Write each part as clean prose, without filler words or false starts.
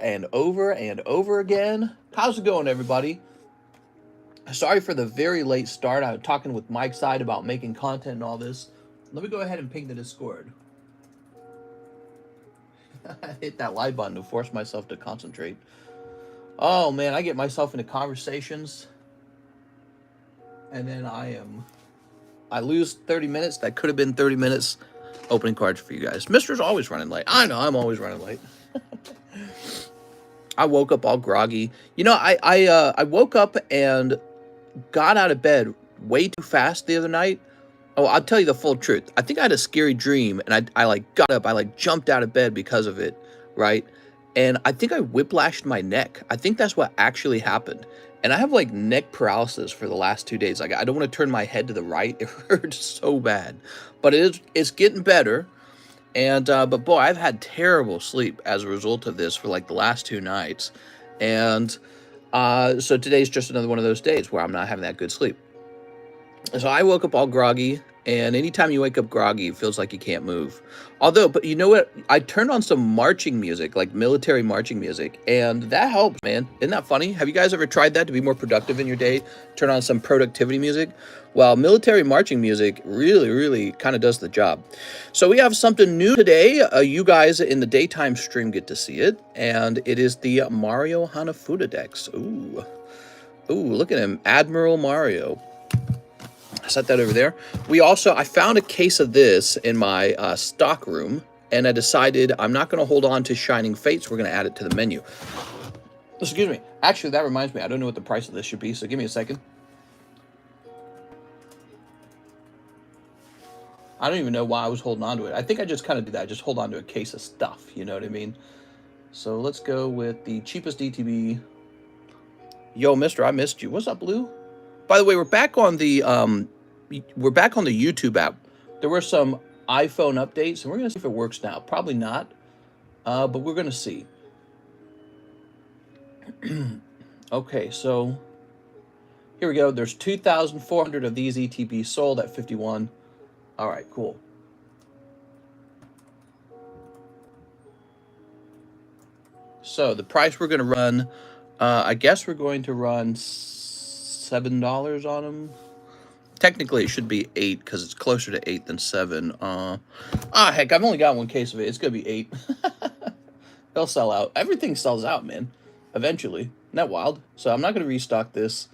and over and over again. How's it going, everybody? Sorry for the very late start. I was talking with Mike's side about making content and all this. Let me go ahead and ping the Discord. I hit that like button to force myself to concentrate. Oh man, I get myself into conversations and then I lose 30 minutes. That could have been 30 minutes opening cards for you guys. Mister's always running late. I know, I'm always running late. I woke up all groggy. You know, I woke up and got out of bed way too fast the other night. Oh, I'll tell you the full truth. I think I had a scary dream, and I like got up. I like jumped out of bed because of it, right? And I think I whiplashed my neck. I think that's what actually happened. And I have like neck paralysis for the last 2 days. Like I don't want to turn my head to the right. It hurts so bad, but it's getting better. And but boy, I've had terrible sleep as a result of this for like the last 2 nights. And so today's just another one of those days where I'm not having that good sleep. So I woke up all groggy, and anytime you wake up groggy, it feels like you can't move. Although, but you know what? I turned on some marching music, like military marching music, and that helps, man. Isn't that funny? Have you guys ever tried that to be more productive in your day? Turn on some productivity music? Well, military marching music really kind of does the job. So we have something new today. You guys in the daytime stream get to see it, and it is the Mario Hanafuda decks. Ooh, look at him, Admiral Mario. Set that over there. I found a case of this in my stock room, and I decided I'm not going to hold on to Shining Fates. We're going to add it to the menu. Excuse me. Actually, that reminds me. I don't know what the price of this should be, so give me a second. I don't even know why I was holding on to it. I think I just kind of do that. I just hold on to a case of stuff. You know what I mean? So let's go with the cheapest DTB. Yo, mister, I missed you. What's up, Blue? By the way, we're back on the YouTube app. There were some iPhone updates, and we're gonna see if it works now. Probably not, but we're gonna see. Okay, so here we go. There's 2,400 of these ETBs sold at 51. All right, cool. So the price we're gonna run, I guess we're going to run $7 on them. Technically, it should be 8 because it's closer to 8 than 7. Heck, I've only got one case of it. It's gonna be 8. They'll sell out. Everything sells out, man. Eventually, isn't that wild? So I'm not gonna restock this.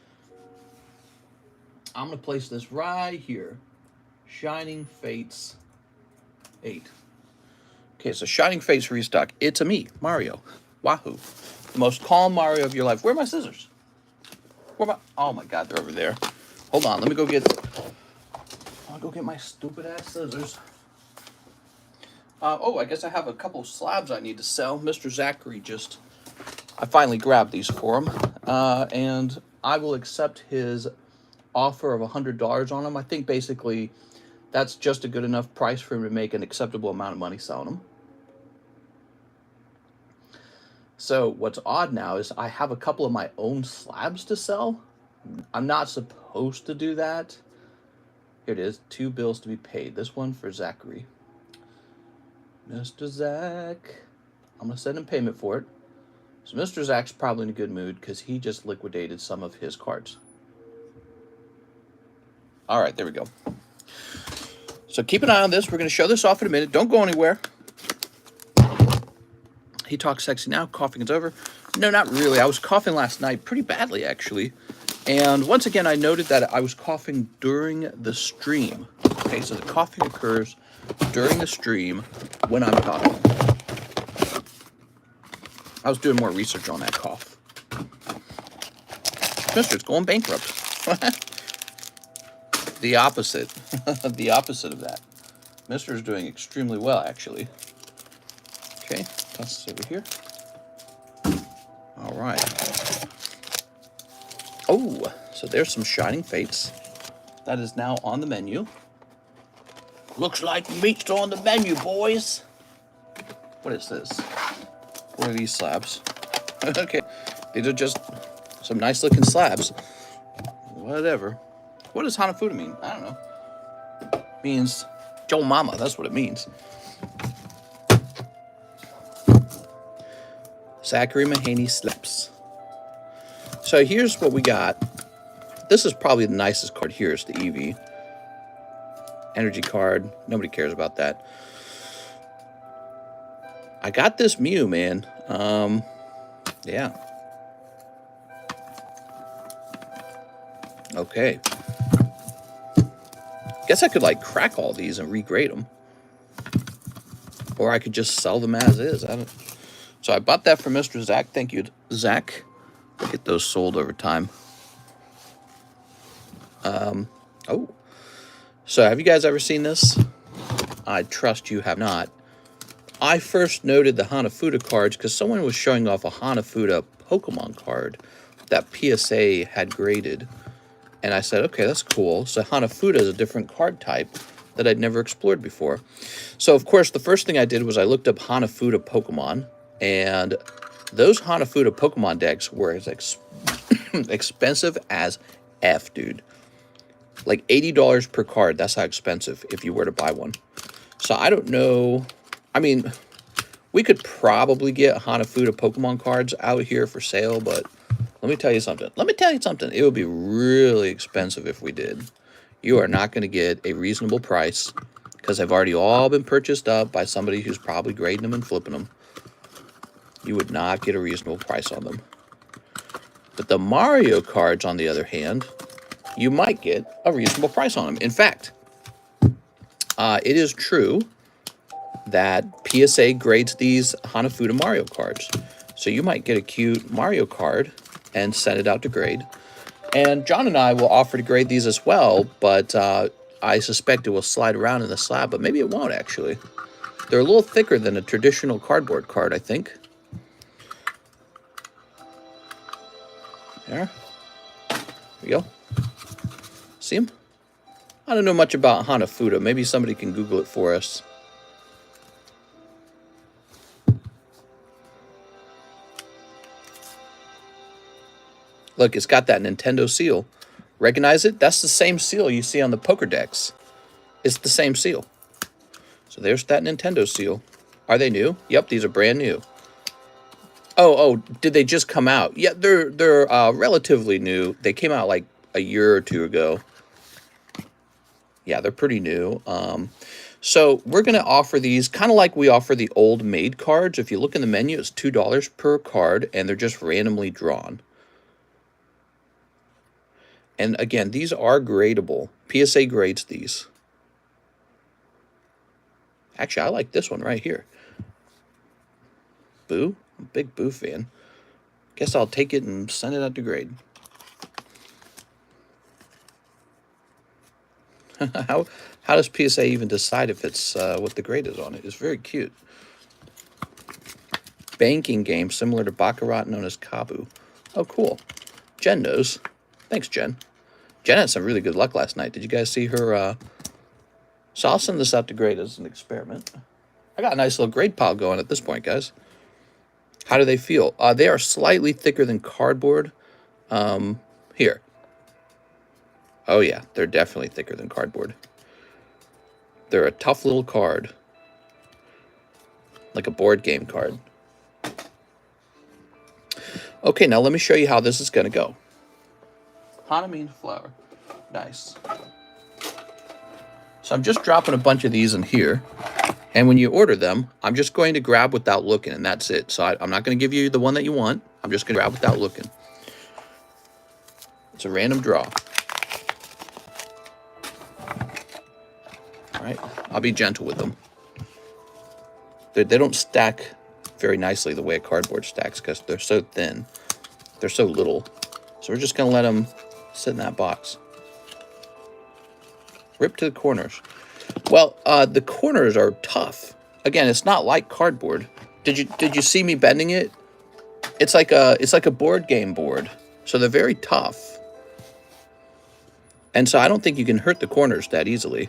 I'm gonna place this right here. Shining Fates 8. Okay, so Shining Fates restock. It's a me, Mario. Wahoo! The most calm Mario of your life. Where are my scissors? Oh my God, they're over there. Hold on, let me go get. I'll go get my stupid ass scissors. Oh, I guess I have a couple of slabs I need to sell. Mr. Zachary I finally grabbed these for him, and I will accept his offer of $100 on them. I think basically that's just a good enough price for him to make an acceptable amount of money selling them. So what's odd now is I have a couple of my own slabs to sell. I'm not supposed to do that. Here it is, 2 bills to be paid. This one for Zachary. Mr. Zach. I'm going to send him payment for it. So Mr. Zach's probably in a good mood because he just liquidated some of his cards. All right, there we go. So keep an eye on this. We're going to show this off in a minute. Don't go anywhere. He talks sexy now. Coughing is over. No, not really. I was coughing last night pretty badly, actually. And once again, I noted that I was coughing during the stream. Okay, so the coughing occurs during the stream when I'm coughing. I was doing more research on that cough. Mister, it's going bankrupt. The opposite. The opposite of that. Mister's doing extremely well, actually. Okay, toss this over here. All right. Oh, so there's some Shining Fates. That is now on the menu. Looks like meat's on the menu, boys. What is this? What are these slabs? Okay, these are just some nice looking slabs. Whatever. What does Hanafuda mean? I don't know. It means Joe Mama, that's what it means. Zachary Mahaney Slaps. So here's what we got. This is probably the nicest card here. Is the Eevee. Energy card. Nobody cares about that. I got this Mew, man. Yeah. Okay. Guess I could, like, crack all these and regrade them. Or I could just sell them as is. So I bought that for Mr. Zach. Thank you, Zach. I'll get those sold over time. Oh. So have you guys ever seen this? I trust you have not. I first noted the Hanafuda cards because someone was showing off a Hanafuda Pokemon card that PSA had graded. And I said, okay, that's cool. So Hanafuda is a different card type that I'd never explored before. So, of course, the first thing I did was I looked up Hanafuda Pokemon. And those Hanafuda Pokemon decks were as expensive as F, dude. Like $80 per card. That's how expensive if you were to buy one. So I don't know. I mean, we could probably get Hanafuda Pokemon cards out here for sale, but let me tell you something. It would be really expensive if we did. You are not going to get a reasonable price because they've already all been purchased up by somebody who's probably grading them and flipping them. You would not get a reasonable price on them. But the Mario cards, on the other hand, you might get a reasonable price on them. In fact, it is true that PSA grades these Hanafuda Mario cards. So you might get a cute Mario card and send it out to grade. And John and I will offer to grade these as well, but I suspect it will slide around in the slab, but maybe it won't actually. They're a little thicker than a traditional cardboard card, I think. There. There we go. See them? I don't know much about Hanafuda. Maybe somebody can Google it for us. Look, it's got that Nintendo seal. Recognize it? That's the same seal you see on the poker decks. It's the same seal. So there's that Nintendo seal. Are they new? Yep, these are brand new. Oh, did they just come out? Yeah, they're relatively new. They came out like a year or two ago. Yeah, they're pretty new. So we're going to offer these kind of like we offer the old made cards. If you look in the menu, it's $2 per card, and they're just randomly drawn. And again, these are gradable. PSA grades these. Actually, I like this one right here. Boo. I'm a big Boo fan. Guess I'll take it and send it out to grade. How does PSA even decide if it's what the grade is on it? It's very cute. Banking game similar to Baccarat known as Kabu. Oh, cool. Jen knows. Thanks, Jen. Jen had some really good luck last night. Did you guys see her? So I'll send this out to grade as an experiment. I got a nice little grade pile going at this point, guys. How do they feel? They are slightly thicker than cardboard. Here. Oh, yeah. They're definitely thicker than cardboard. They're a tough little card. Like a board game card. Okay, now let me show you how this is going to go. Hana means flower. Nice. So I'm just dropping a bunch of these in here. And when you order them, I'm just going to grab without looking, and that's it. So I'm not going to give you the one that you want. I'm just going to grab without looking. It's a random draw. All right, I'll be gentle with them. They don't stack very nicely the way a cardboard stacks because they're so thin. They're so little. So we're just going to let them sit in that box. Rip to the corners. Well, the corners are tough. Again, it's not like cardboard. Did you see me bending it? It's like a board game board. So they're very tough. And so I don't think you can hurt the corners that easily.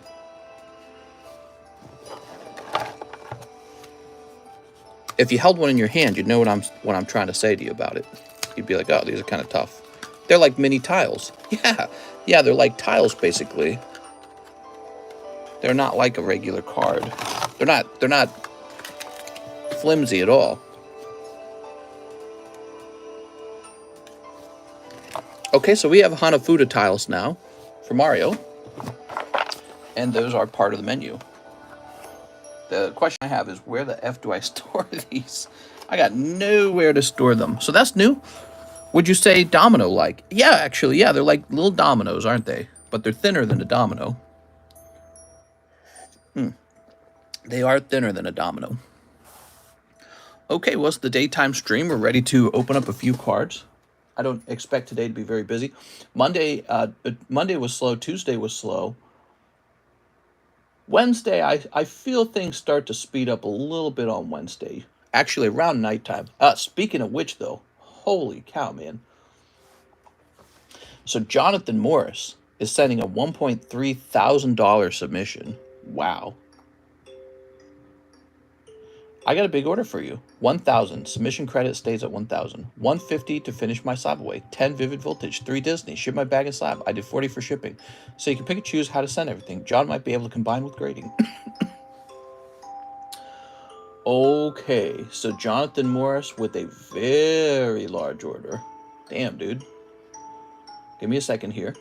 If you held one in your hand, you'd know what I'm trying to say to you about it. You'd be like, oh, these are kind of tough. They're like mini tiles. Yeah, they're like tiles basically. They're not like a regular card. They're not flimsy at all. Okay, so we have Hanafuda tiles now for Mario, and those are part of the menu. The question I have is, where the F do I store these? I got nowhere to store them. So that's new. Would you say domino-like? Yeah, actually, yeah, they're like little dominoes, aren't they? But they're thinner than a domino. They are thinner than a domino. Okay, well, it's the daytime stream. We're ready to open up a few cards. I don't expect today to be very busy. Monday was slow. Tuesday was slow. Wednesday, I feel things start to speed up a little bit on Wednesday. Actually, around nighttime. Speaking of which, though, holy cow, man. So Jonathan Morris is sending a $1.3 thousand submission. Wow. I got a big order for you. 1,000. Submission credit stays at 1,000. 150 to finish my SLAB-AWAY. 10 Vivid Voltage. 3 Disney. Ship my bag and slab. I did 40 for shipping. So you can pick and choose how to send everything. John might be able to combine with grading. Okay, so Jonathan Morris with a very large order. Damn, dude. Give me a second here.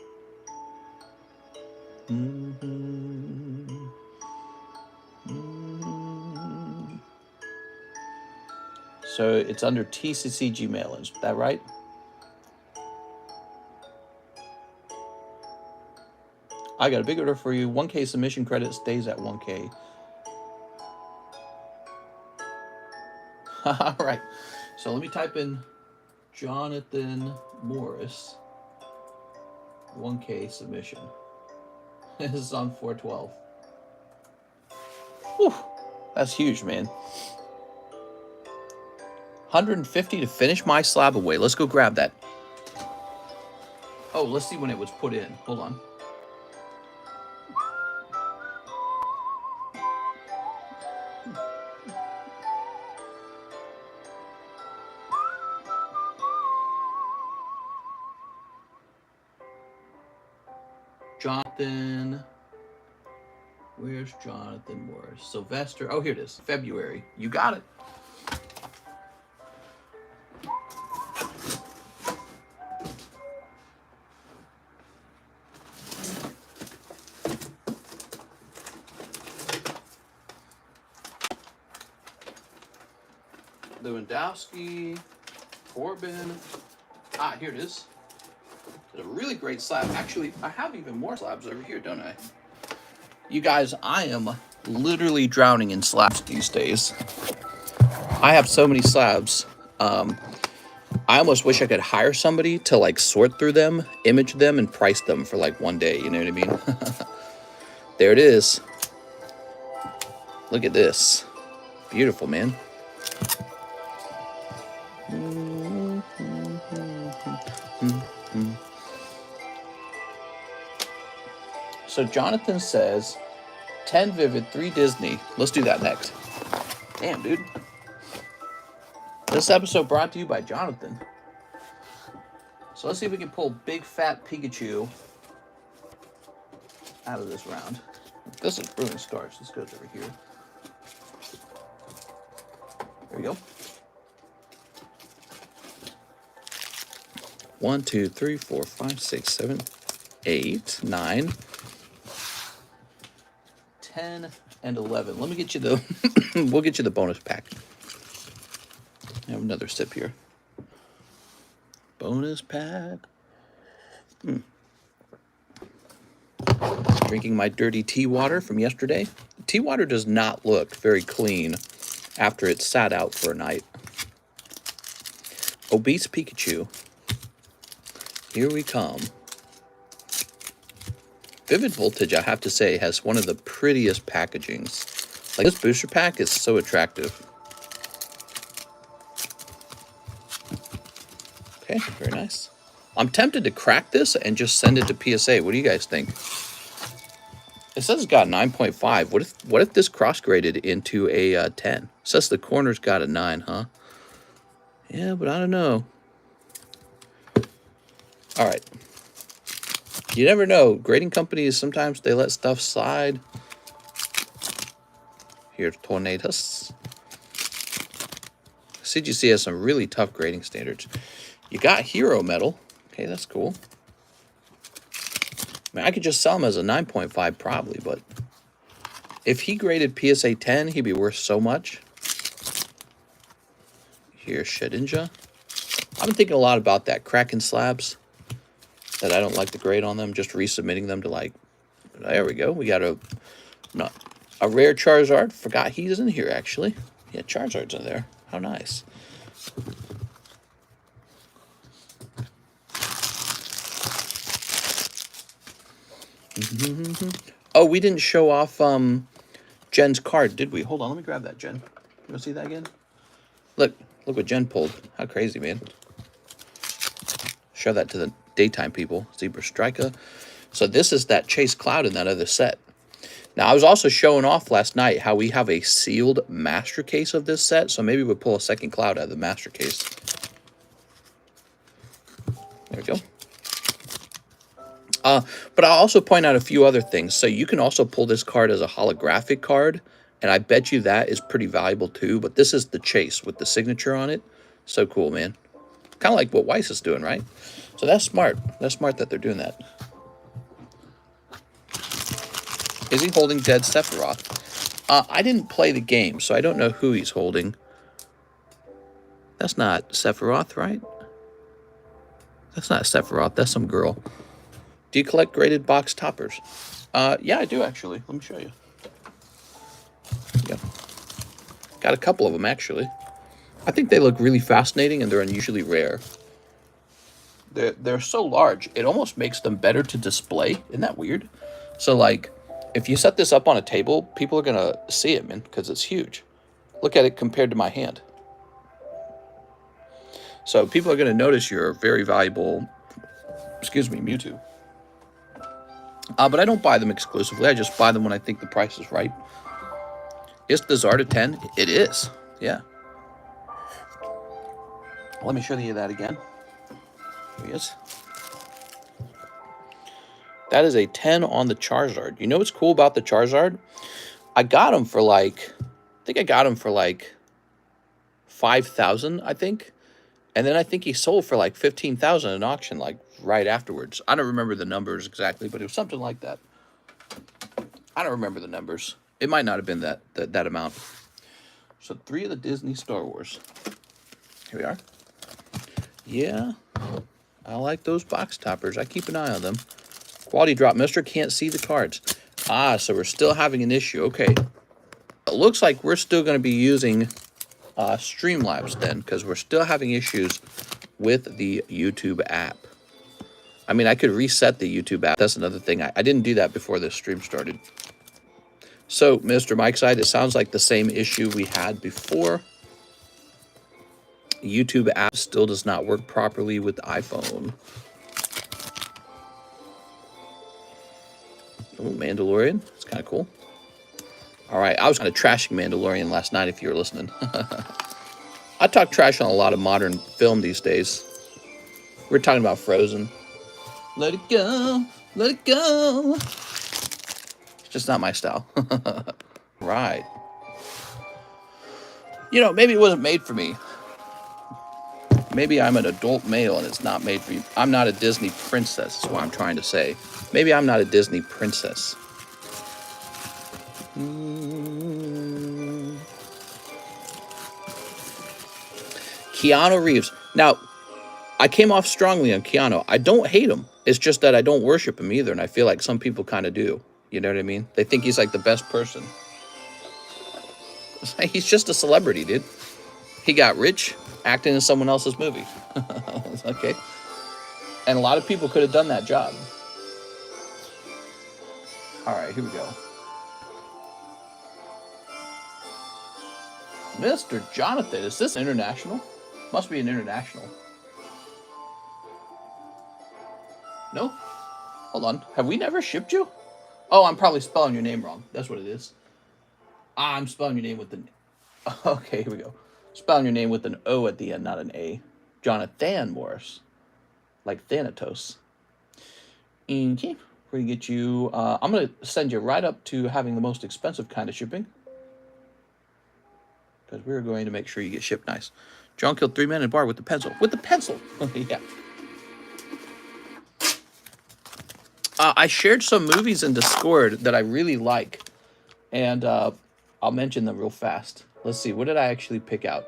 So it's under TCC Gmail, is that right? I got a big order for you. 1K submission credit stays at 1K. All right. So let me type in Jonathan Morris. 1K submission. This is on 4/12. Whew. That's huge, man. 150 to finish my SLAB-AWAY. Let's go grab that. Oh, let's see when it was put in. Hold on. Jonathan. Where's Jonathan Morris? Sylvester. Oh, here it is. February. You got it. Lewandowski, Corbin. Ah, here it is. It's a really great slab. Actually, I have even more slabs over here, don't I? You guys, I am literally drowning in slabs these days. I have so many slabs. I almost wish I could hire somebody to like sort through them, image them, and price them for like one day. You know what I mean? There it is. Look at this. Beautiful, man. So Jonathan says 10 Vivid, 3 Disney. Let's do that next. Damn, dude. This episode brought to you by Jonathan. So let's see if we can pull big fat Pikachu out of this round. This is brewing starch. This goes over here. There we go. 1, 2, 3, 4, 5, 6, 7, 8, 9, 10, and 11. Let me get you the we'll get you the bonus pack. I have another sip here. Bonus pack. Drinking my dirty tea water from yesterday. Tea water does not look very clean after it's sat out for a night. Obese Pikachu. Here we come. Vivid Voltage, I have to say, has one of the prettiest packagings. Like, this booster pack is so attractive. Okay, very nice. I'm tempted to crack this and just send it to PSA. What do you guys think? It says it's got 9.5. What if this cross-graded into a 10? It says the corner's got a 9, huh? Yeah, but I don't know. All right. You never know. Grading companies, sometimes they let stuff slide. Here's Tornadoes. CGC has some really tough grading standards. You got Hero Metal. Okay, that's cool. I mean, I could just sell him as a 9.5 probably, but if he graded PSA 10, he'd be worth so much. Here's Shedinja. I've been thinking a lot about that. Kraken slabs that I don't like the grade on them, just resubmitting them to like, there we go. We got a rare Charizard. Forgot he's in here, actually. Yeah, Charizard's in there. How nice. Oh, we didn't show off Jen's card, did we? Hold on, let me grab that, Jen. You want to see that again? Look what Jen pulled. How crazy, man. Show that to the daytime people. Zebra Striker. So this is that Chase Cloud in that other set. Now, I was also showing off last night how we have a sealed master case of this set, so maybe we'll pull a second Cloud out of the master case. There we go. But I'll also point out a few other things. So you can also pull this card as a holographic card, and I bet you that is pretty valuable too. But this is the Chase with the signature on it. So cool, man. Kind of like what WEISS is doing, right? So that's smart. That's smart that they're doing that. Is he holding Dead Sephiroth? I didn't play the game, so I don't know who he's holding. That's not Sephiroth, right? That's not Sephiroth. That's some girl. Do you collect graded box toppers? Yeah, I do, actually. Let me show you. Yep. Got a couple of them, actually. I think they look really fascinating, and they're unusually rare. They're so large, it almost makes them better to display. Isn't that weird? So, like, if you set this up on a table, people are going to see it, man, because it's huge. Look at it compared to my hand. So people are going to notice your very valuable, excuse me, Mewtwo. But I don't buy them exclusively. I just buy them when I think the price is right. Is the Zarda 10? It is. Yeah. Let me show you that again. Here he is. That is a 10 on the Charizard. You know what's cool about the Charizard? I got him for like, I think I got him for like 5,000, I think. And then I think he sold for like 15,000 in auction, like right afterwards. I don't remember the numbers exactly, but it was something like that. I don't remember the numbers. It might not have been that amount. So 3 of the Disney Star Wars. Here we are. Yeah, I like those box toppers. I keep an eye on them. Quality drop. Mister can't see the cards. Ah, so we're still having an issue. Okay. It looks like we're still going to be using Streamlabs then, because we're still having issues with the YouTube app. I mean, I could reset the YouTube app. That's another thing. I didn't do that before this stream started. So, Mr. Mike's side, it sounds like the same issue we had before. YouTube app still does not work properly with the iPhone. Oh, Mandalorian. It's kind of cool. All right, I was kind of trashing Mandalorian last night if you were listening. I talk trash on a lot of modern film these days. We're talking about Frozen. Let it go, let it go. It's just not my style. Right. You know, maybe it wasn't made for me. Maybe I'm an adult male and it's not made for you. I'm not a Disney princess, is what I'm trying to say. Maybe I'm not a Disney princess. Keanu Reeves. Now, I came off strongly on Keanu. I don't hate him. It's just that I don't worship him either, and I feel like some people kind of do. You know what I mean? They think he's like the best person. He's just a celebrity, dude. He got rich acting in someone else's movie. Okay. And a lot of people could have done that job. All right, here we go. Mr. Jonathan, is this international? Must be an international. No? Hold on. Have we never shipped you? Oh, I'm probably spelling your name wrong. That's what it is. I'm spelling your name with an... Okay, here we go. Spelling your name with an O at the end, not an A. Jonathan Morris. Like Thanatos. Okay. We're going to get you... I'm going to send you right up to having the most expensive kind of shipping. Because we're going to make sure you get shipped nice. John killed 3 men in a bar with the pencil. With the pencil! Yeah. I shared some movies in Discord that I really like, and I'll mention them real fast. Let's see, what did I actually pick out?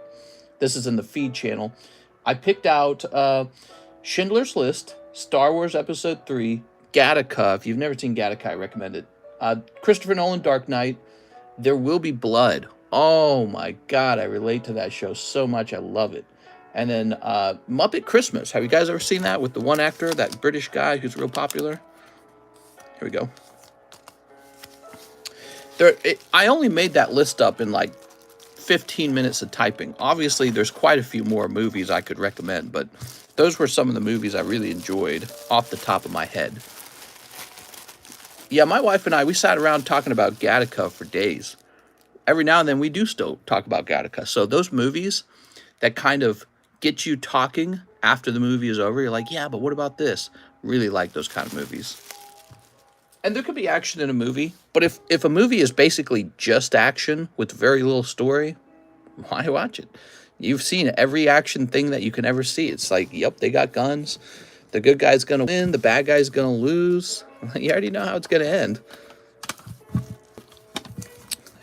This is in the feed channel. I picked out Schindler's List, Star Wars Episode 3, Gattaca. If you've never seen Gattaca, I recommend it. Christopher Nolan, Dark Knight, There Will Be Blood. Oh my God, I relate to that show so much. I love it. And then Muppet Christmas. Have you guys ever seen that with the one actor, that British guy who's real popular? Here we go. I only made that list up in like 15 minutes of typing. Obviously, there's quite a few more movies I could recommend, but those were some of the movies I really enjoyed off the top of my head. Yeah, my wife and I, we sat around talking about Gattaca for days. Every now and then we do still talk about Gattaca. So those movies that kind of get you talking after the movie is over, you're like, yeah, but what about this? Really like those kind of movies. And there could be action in a movie, but if a movie is basically just action with very little story, why watch it? You've seen every action thing that you can ever see. It's like, yep, they got guns. The good guy's going to win. The bad guy's going to lose. You already know how it's going to end.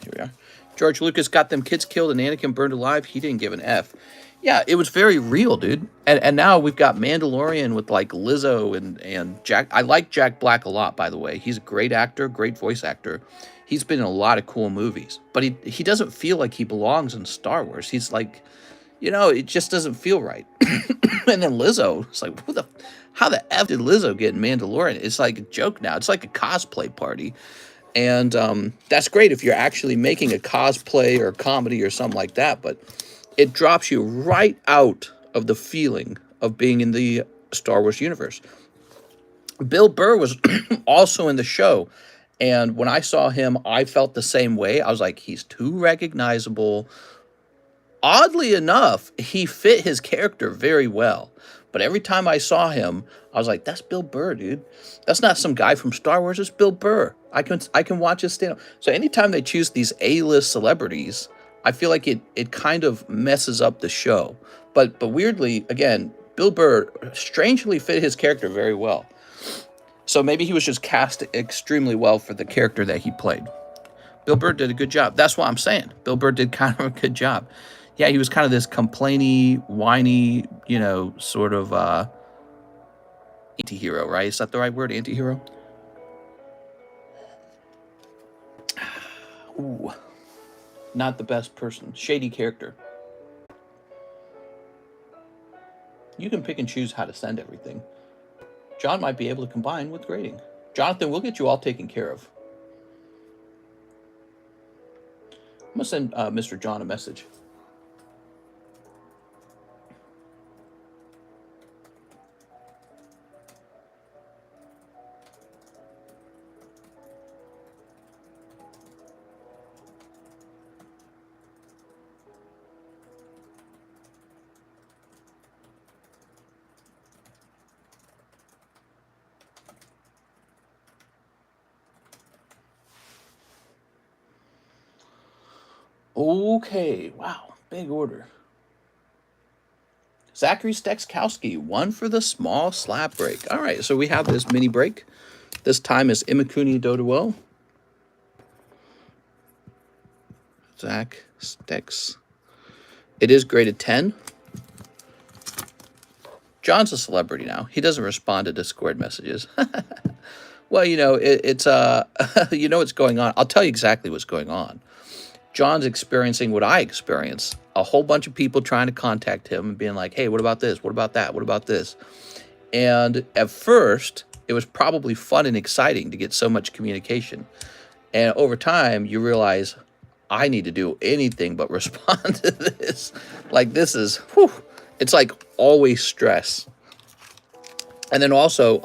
Here we are. George Lucas got them kids killed and Anakin burned alive. He didn't give an F. Yeah, it was very real, dude. And now we've got Mandalorian with like Lizzo and Jack. I like Jack Black a lot, by the way. He's a great actor, great voice actor. He's been in a lot of cool movies, but he doesn't feel like he belongs in Star Wars. He's like, you know, it just doesn't feel right. And then Lizzo, it's like, how the F did Lizzo get in Mandalorian? It's like a joke now. It's like a cosplay party. And that's great if you're actually making a cosplay or comedy or something like that, but it drops you right out of the feeling of being in the Star Wars universe. Bill Burr was also in the show, and when I saw him, I felt the same way. I was like, he's too recognizable. Oddly enough, he fit his character very well. But every time I saw him, I was like, that's Bill Burr, dude. That's not some guy from Star Wars. It's Bill Burr. I can watch his stand-up. So anytime they choose these A-list celebrities, I feel like it kind of messes up the show. But weirdly, again, Bill Burr strangely fit his character very well. So maybe he was just cast extremely well for the character that he played. Bill Burr did a good job. That's what I'm saying. Bill Burr did kind of a good job. Yeah, he was kind of this complainy, whiny, you know, sort of anti-hero, right? Is that the right word, anti-hero? Ooh, not the best person. Shady character. You can pick and choose how to send everything. John might be able to combine with grading. Jonathan, we'll get you all taken care of. I'm going to send Mr. John a message. Okay, wow, big order. Zachary Stekskowski, one for the small slap break. All right, so we have this mini break. This time is Imakuni Doduo. Zach Steks. It is graded 10. John's a celebrity now. He doesn't respond to Discord messages. Well, you know, it's you know what's going on. I'll tell you exactly what's going on. John's experiencing what I experience. A whole bunch of people trying to contact him and being like, hey, what about this? What about that? What about this? And at first, it was probably fun and exciting to get so much communication. And over time, you realize, I need to do anything but respond to this. Like, this is, whew, it's like always stress. And then also,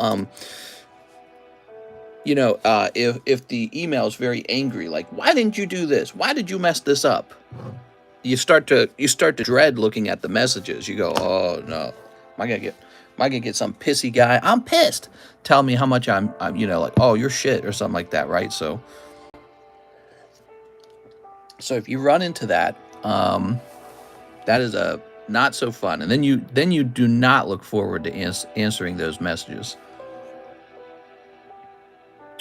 you know, if the email is very angry, like, why didn't you do this? Why did you mess this up? You start to dread looking at the messages. You go, oh no, am I gonna get some pissy guy? I'm pissed. Tell me how much I'm you know, like, oh, you're shit or something like that, right? So if you run into that, that is a not so fun. And then you do not look forward to answering those messages.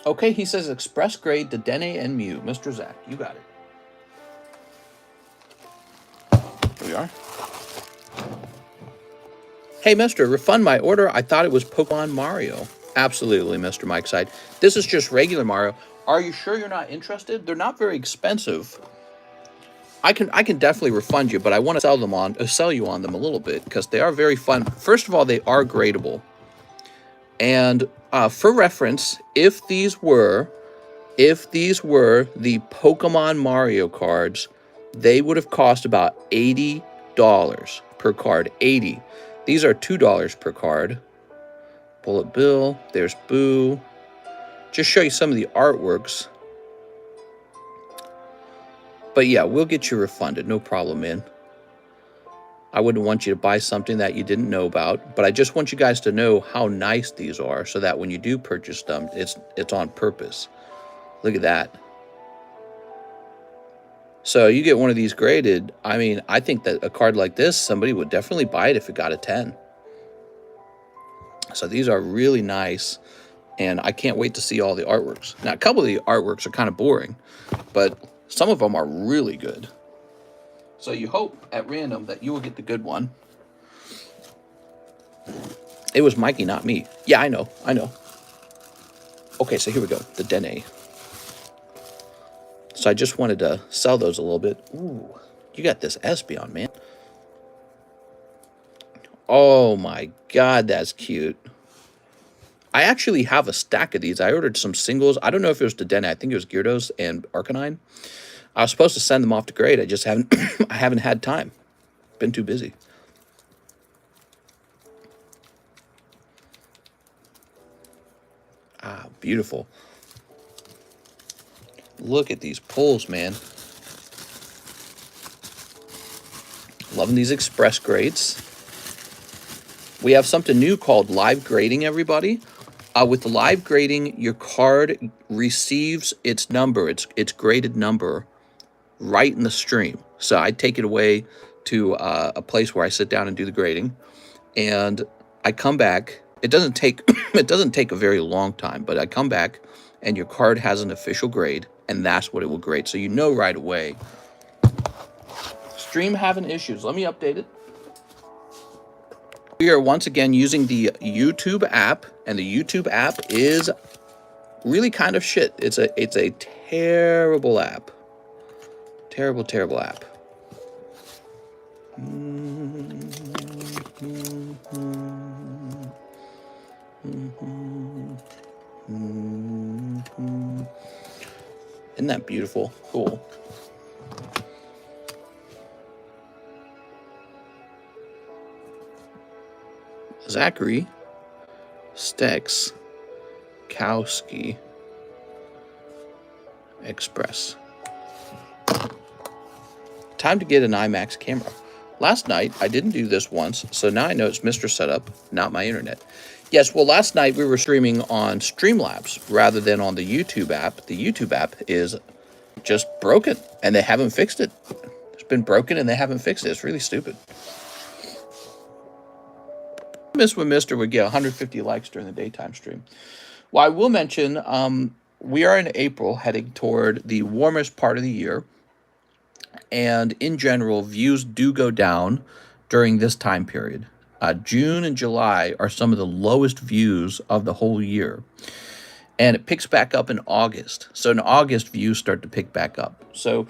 Okay, he says express grade to Dene and Mew. Mr. Zach, you got it. Here we are. Hey, mister, refund my order. I thought it was Pokemon Mario. Absolutely, Mr. Mike Side. This is just regular Mario. Are you sure you're not interested? They're not very expensive. I can definitely refund you, but I want to sell you on them a little bit because they are very fun. First of all, they are gradable. And for reference, if these were the Pokemon Mario cards, they would have cost about $80 per card. 80. These are $2 per card. Bullet Bill. There's Boo. Just show you some of the artworks. But yeah, we'll get you refunded. No problem, man. I wouldn't want you to buy something that you didn't know about, but I just want you guys to know how nice these are so that when you do purchase them, it's on purpose. Look at that. So you get one of these graded. I mean, I think that a card like this, somebody would definitely buy it if it got a 10. So these are really nice, and I can't wait to see all the artworks. Now, a couple of the artworks are kind of boring, but some of them are really good. So you hope at random that you will get the good one. It was Mikey, not me. Yeah, I know. Okay, so here we go. The Dene. So I just wanted to sell those a little bit. Ooh, you got this Espeon, man. Oh my God, that's cute. I actually have a stack of these. I ordered some singles. I don't know if it was the Dene. I think it was Gyarados and Arcanine. I was supposed to send them off to grade. I just haven't I haven't had time. Been too busy. Ah, beautiful. Look at these pulls, man. Loving these express grades. We have something new called live grading, everybody. With the live grading, your card receives its number, its graded number, right in the stream. So I take it away to a place where I sit down and do the grading, and I come back. It doesn't take it doesn't take a very long time, but I come back, and your card has an official grade, and that's what it will grade. So you know right away. Stream having issues. Let me update it. We are once again using the YouTube app, and the YouTube app is really kind of shit. It's a terrible app. Terrible app. Isn't that beautiful? Cool. Zachary, Stex, Kowski, Express. Time to get an IMAX camera. Last night, I didn't do this once, so now I know it's Mr. Setup, not my internet. Yes, well, last night we were streaming on Streamlabs rather than on the YouTube app. The YouTube app is just broken, and they haven't fixed it. It's been broken, and they haven't fixed it. It's really stupid. Miss when Mr. would get 150 likes during the daytime stream. Well, I will mention, we are in April, heading toward the warmest part of the year. And in general, views do go down during this time period. June and July are some of the lowest views of the whole year. And it picks back up in August. So in August, views start to pick back up. So,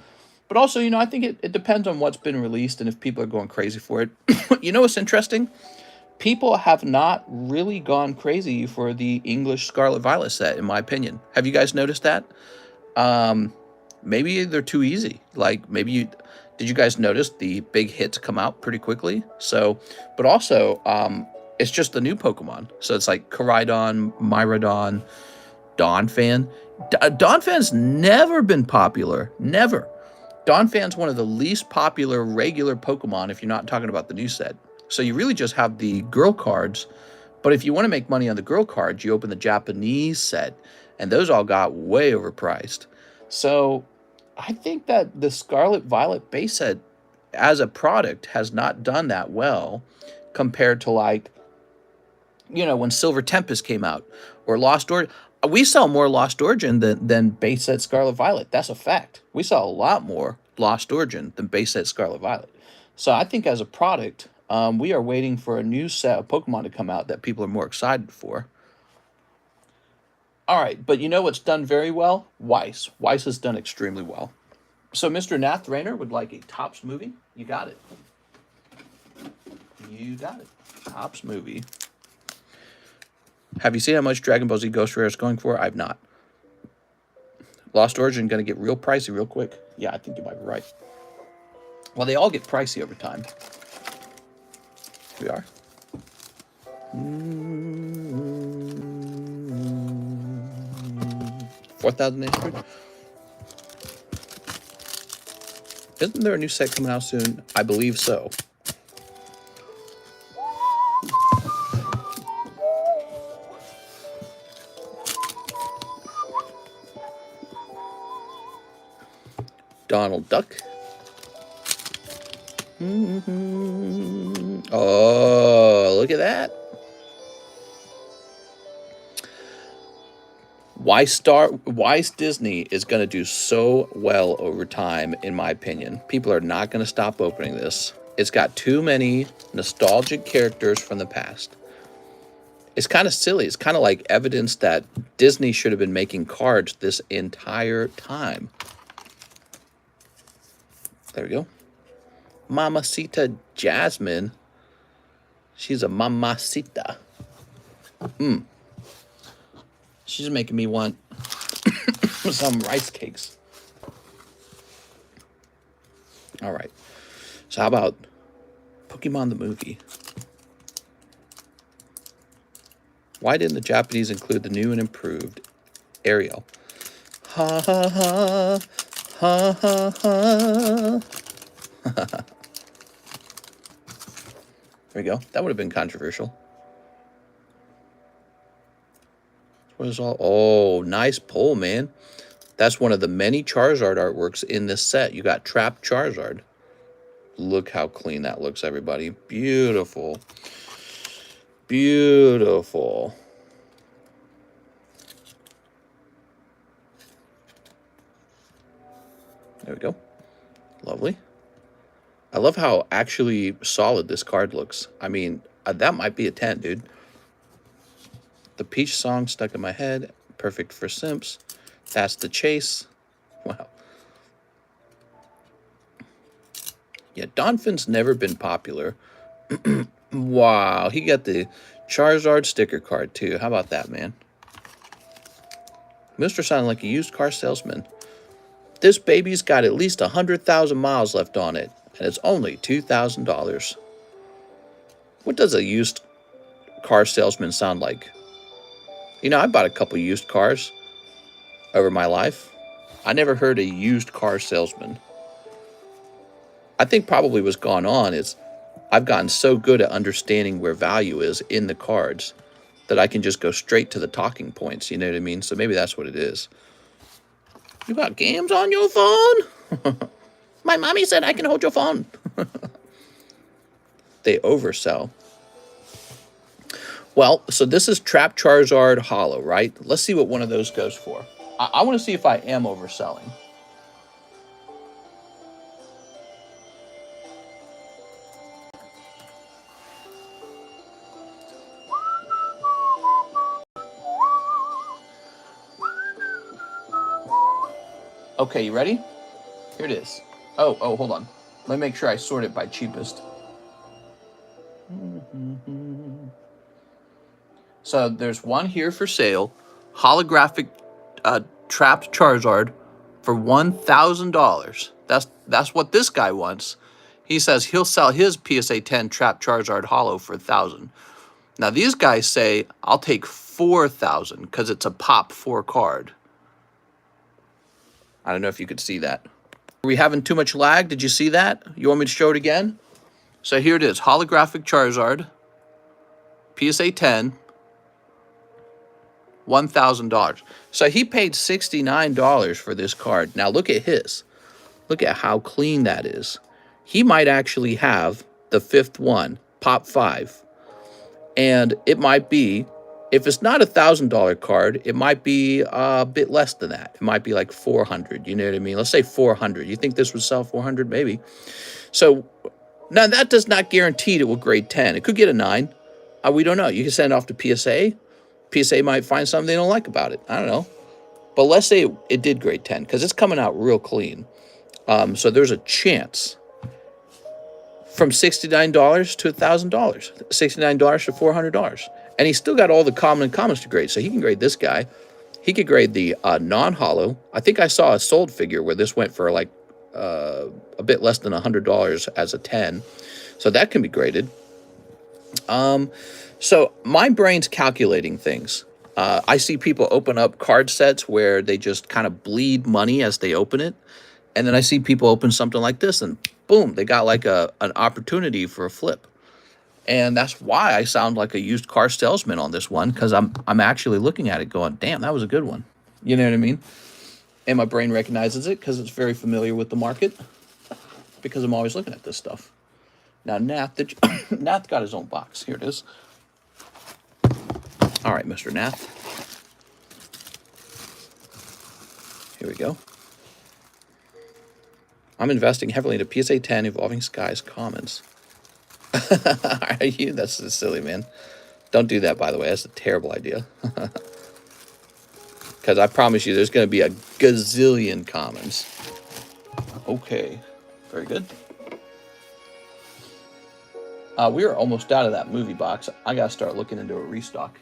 but also, I think it depends on what's been released and if people are going crazy for it. You know what's interesting? People have not really gone crazy for the English Scarlet Violet set, in my opinion. Have you guys noticed that? Maybe they're too easy. Like, did you guys notice the big hits come out pretty quickly? So, but also, it's just the new Pokemon. So it's like Koraidon, Miraidon, Donphan. Donphan's never been popular. Never. Donphan's one of the least popular regular Pokemon if you're not talking about the new set. So you really just have the girl cards. But if you want to make money on the girl cards, you open the Japanese set. And those all got way overpriced. So I think that the Scarlet Violet base set as a product has not done that well compared to, like, when Silver Tempest came out or Lost Order. We sell more Lost Origin than base set Scarlet Violet. That's a fact. We sell a lot more Lost Origin than base set Scarlet Violet. So I think as a product, we are waiting for a new set of Pokemon to come out that people are more excited for. All right, but you know what's done very well? WEISS. WEISS has done extremely well. So Mr. Nath Rayner would like a Topps movie. You got it. You got it. Topps movie. Have you seen how much Dragon Ball Z Ghost Rare is going for? I've not. Lost Origin going to get real pricey real quick. Yeah, I think you might be right. Well, they all get pricey over time. Here we are. 4,800. Isn't there a new set coming out soon? I believe so. Donald Duck. Oh, look at that. WEISS Disney is going to do so well over time, in my opinion. People are not going to stop opening this. It's got too many nostalgic characters from the past. It's kind of silly. It's kind of like evidence that Disney should have been making cards this entire time. There we go. Mamacita Jasmine. She's a mamacita. She's making me want some rice cakes. All right. So how about Pokemon the movie? Why didn't the Japanese include the new and improved Ariel? Ha ha ha. Ha ha ha. There we go. That would have been controversial. What is all? Oh, nice pull, man. That's one of the many Charizard artworks in this set. You got Trapped Charizard. Look how clean that looks, everybody. Beautiful. Beautiful. There we go. Lovely. I love how actually solid this card looks. I mean, that might be a 10, dude. The Peach song stuck in my head. Perfect for simps. That's the chase. Wow. Yeah, Donphin's never been popular. Wow, he got the Charizard sticker card, too. How about that, man? Mr. sounded like a used car salesman. This baby's got at least 100,000 miles left on it, and it's only $2,000. What does a used car salesman sound like? You know, I bought a couple used cars over my life. I never heard a used car salesman. I think probably what's gone on is I've gotten so good at understanding where value is in the cards that I can just go straight to the talking points, you know what I mean? So maybe that's what it is. You got games on your phone? My mommy said I can hold your phone. They oversell. Well, so this is Trapped Charizard Hollow, right? Let's see what one of those goes for. I want to see if I am overselling. Okay, you ready? Here it is. Oh, hold on. Let me make sure I sort it by cheapest. So there's one here for sale. Holographic Trapped Charizard for $1,000. That's what this guy wants. He says he'll sell his PSA 10 Trapped Charizard Hollow for $1,000. Now these guys say I'll take $4,000 because it's a pop 4 card. I don't know if you could see that. Are we having too much lag? Did you see that? You want me to show it again? So here it is. Holographic Charizard. PSA 10. $1,000. So he paid $69 for this card. Now look at his. Look at how clean that is. He might actually have the 5th one, Pop 5. And it might be If it's not $1,000 card, it might be a bit less than that. It might be like 400. You know what I mean? Let's say 400. You think this would sell 400? Maybe. So now that does not guarantee it will grade 10. It could get a 9. We don't know. You can send it off to PSA. PSA might find something they don't like about it. I don't know. But let's say it did grade 10 because it's coming out real clean. So there's a chance from $69 to $1,000, $69 to $400. And he's still got all the common and commons to grade. So he can grade this guy. He could grade the non-hollow. I think I saw a sold figure where this went for like a bit less than $100 as a 10. So that can be graded. So my brain's calculating things. I see people open up card sets where they just kind of bleed money as they open it. And then I see people open something like this and boom, they got like an opportunity for a flip. And that's why I sound like a used car salesman on this one, because I'm actually looking at it going, damn, that was a good one. You know what I mean? And my brain recognizes it because it's very familiar with the market, because I'm always looking at this stuff. Now, Nath got his own box. Here it is. All right, Mr. Nath. Here we go. I'm investing heavily into PSA 10 Evolving Skies Commons. Are you? That's silly, man. Don't do that, by the way. That's a terrible idea. Because I promise you, there's going to be a gazillion commons. Okay. Very good. We are almost out of that movie box. I got to start looking into a restock.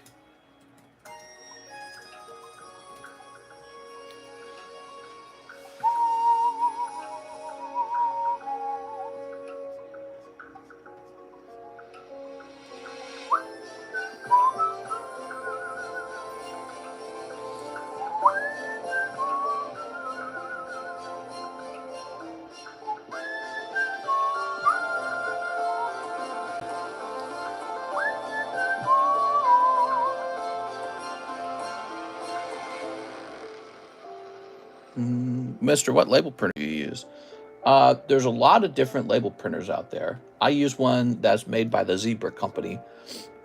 Mister, what label printer do you use? There's a lot of different label printers out there. I use one that's made by the Zebra company.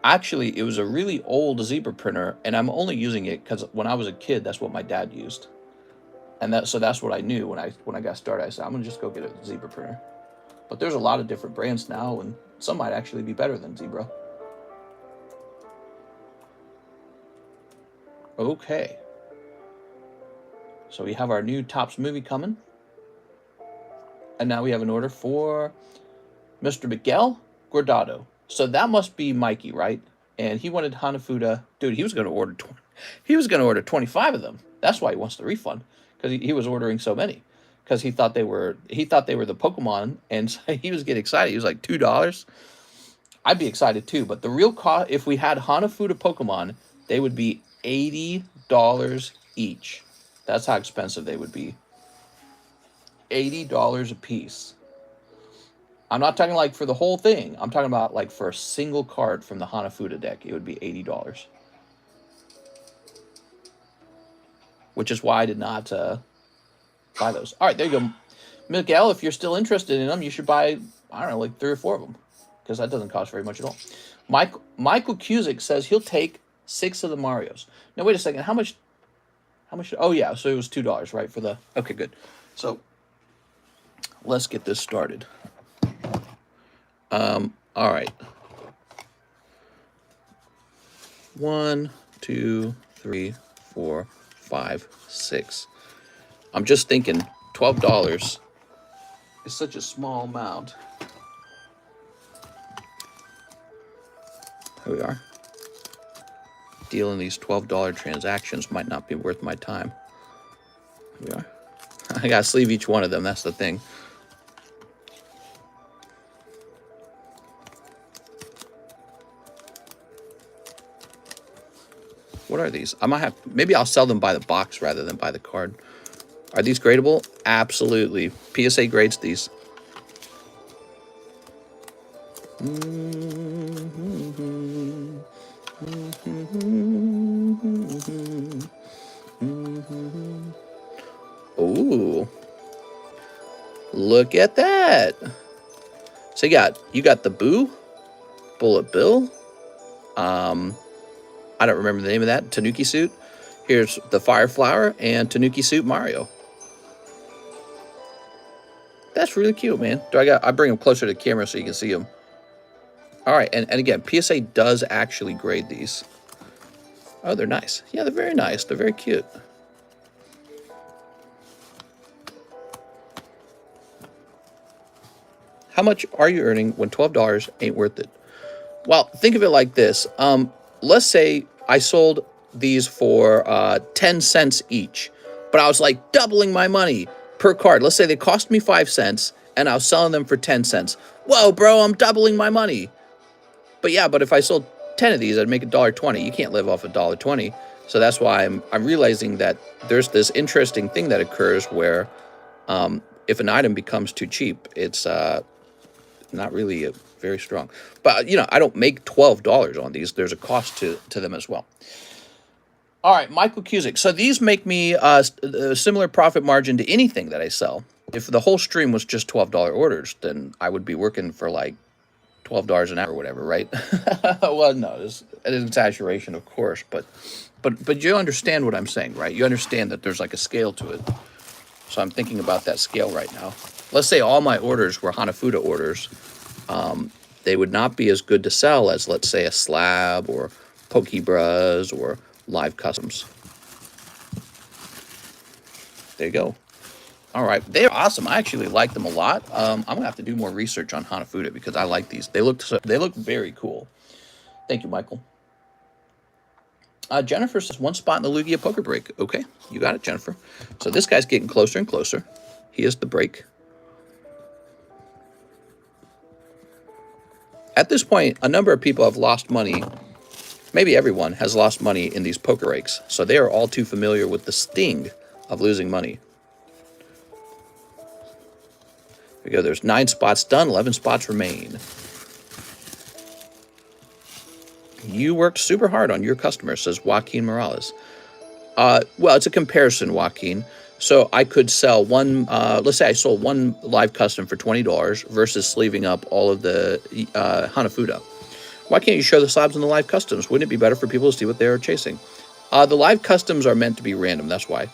Actually, it was a really old Zebra printer, and I'm only using it because when I was a kid, that's what my dad used. And so that's what I knew when I got started. I said, I'm gonna just go get a Zebra printer. But there's a lot of different brands now, and some might actually be better than Zebra. Okay. So we have our new Topps movie coming. And now we have an order for Mr. Miguel Guardado. So that must be Mikey, right? And he wanted Hanafuda. Dude, he was going to order 20. He was going to order 25 of them. That's why he wants the refund, because he was ordering so many. Because he thought they were the Pokemon, and so he was getting excited. He was like $2. I'd be excited too, but the real cost, if we had Hanafuda Pokemon, they would be $80 each. That's how expensive they would be. $80 a piece. I'm not talking like for the whole thing. I'm talking about like for a single card from the Hanafuda deck. It would be $80. Which is why I did not buy those. All right, there you go. Miguel, if you're still interested in them, you should buy, I don't know, like 3 or 4 of them. Because that doesn't cost very much at all. Michael Cusick says he'll take 6 of the Marios. Now, wait a second. How much? Oh, yeah. So it was $2, right? For the... Okay, good. So let's get this started. All right. 1, 2, 3, 4, 5, 6. I'm just thinking $12 is such a small amount. Here we are. Dealing these $12 transactions might not be worth my time. Here we are. I gotta sleeve each one of them. That's the thing. What are these? I might have, maybe I'll sell them by the box rather than by the card. Are these gradable? Absolutely. PSA grades these. Ooh. Look at that. So you got the Boo, Bullet Bill. I don't remember the name of that. Tanuki suit. Here's the Fire Flower and Tanuki suit Mario. That's really cute, man. I bring them closer to the camera so you can see them. All right, and again, PSA does actually grade these. Oh, they're nice. Yeah, they're very nice. They're very cute. How much are you earning when $12 ain't worth it? Well, think of it like this. Let's say I sold these for 10 cents each, but I was like doubling my money per card. Let's say they cost me 5 cents and I was selling them for 10 cents. Whoa, bro, I'm doubling my money. But yeah, but if I sold 10 of these, I'd make $1.20. You can't live off $1.20. So that's why I'm realizing that there's this interesting thing that occurs where if an item becomes too cheap, it's not really very strong. But, you know, I don't make $12 on these. There's a cost to them as well. All right, Michael Cusick. So these make me a similar profit margin to anything that I sell. If the whole stream was just $12 orders, then I would be working for like $12 an hour or whatever, right? Well, no, it's an exaggeration, of course, but you understand what I'm saying, right? You understand that there's like a scale to it. So I'm thinking about that scale right now. Let's say all my orders were Hanafuda orders. They would not be as good to sell as, let's say, a Slab or Pokebras or Live Customs. There you go. All right, they're awesome. I actually like them a lot. I'm gonna have to do more research on Hanafuda because I like these. They look very cool. Thank you, Michael. Jennifer says 1 spot in the Lugia poker break. Okay, you got it, Jennifer. So this guy's getting closer and closer. He is the break. At this point, a number of people have lost money. Maybe everyone has lost money in these poker breaks. So they are all too familiar with the sting of losing money. There we go. There's 9 spots done. 11 spots remain. You worked super hard on your customer, says Joaquin Morales. Well, it's a comparison, Joaquin. So I could sell one, let's say I sold one live custom for $20 versus sleeving up all of the Hanafuda. Why can't you show the slabs and the live customs? Wouldn't it be better for people to see what they're chasing? The live customs are meant to be random, that's why.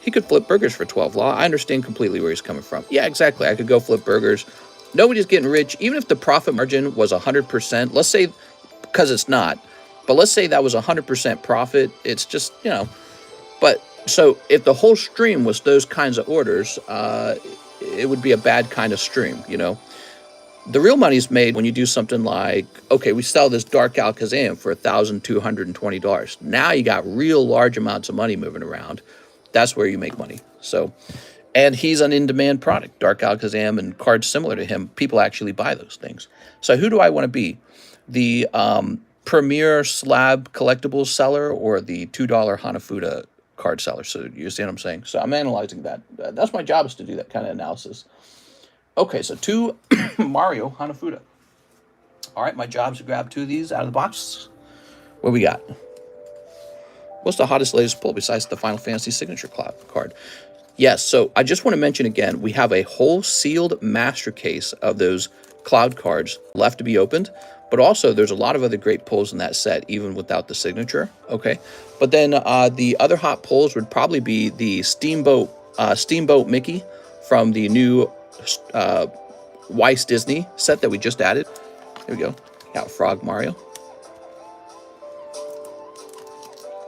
He could flip burgers for 12. I understand completely where he's coming from. Yeah, exactly. I could go flip burgers. Nobody's getting rich. Even if the profit margin was 100%, let's say, because it's not, but let's say that was 100% profit. It's just, you know, but so if the whole stream was those kinds of orders, it would be a bad kind of stream, you know. The real money's made when you do something like, okay, we sell this Dark Alakazam for $1,220. Now you got real large amounts of money moving around. That's where you make money. So, and he's an in-demand product. Dark Alakazam and cards similar to him, people actually buy those things. So who do I want to be? The premier slab collectibles seller or the $2 Hanafuda card seller? So you see what I'm saying? So I'm analyzing that. That's my job, is to do that kind of analysis. Okay, so 2 Mario Hanafuda. All right, my job is to grab 2 of these out of the box. What we got? What's the hottest, latest pull besides the Final Fantasy signature card? Yes, so I just want to mention again, we have a whole sealed master case of those cloud cards left to be opened, but also there's a lot of other great pulls in that set, even without the signature, okay? But then the other hot pulls would probably be the Steamboat Mickey from the new WEISS Disney set that we just added. There we go. Got Frog Mario.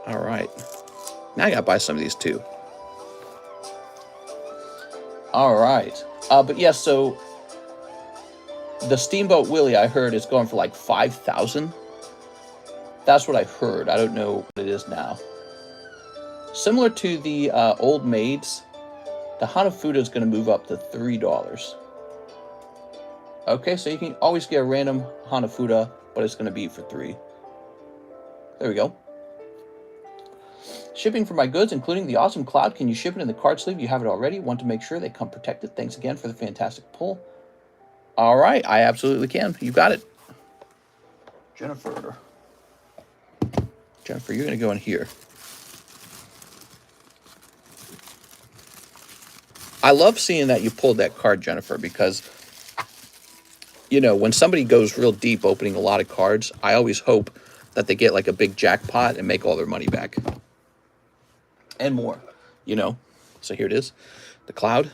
All right. Now I gotta buy some of these too. All right. But yeah, so the Steamboat Willie, I heard, is going for like 5,000. That's what I heard. I don't know what it is now. Similar to the Old Maids, the Hanafuda is going to move up to $3. Okay, so you can always get a random Hanafuda, but it's going to be for $3. There we go. Shipping for my goods, including the awesome cloud. Can you ship it in the card sleeve? You have it already. Want to make sure they come protected. Thanks again for the fantastic pull. All right, I absolutely can. You got it. Jennifer, you're going to go in here. I love seeing that you pulled that card, Jennifer, because, you know, when somebody goes real deep opening a lot of cards, I always hope that they get like a big jackpot and make all their money back. And more, you know. So here it is, the cloud.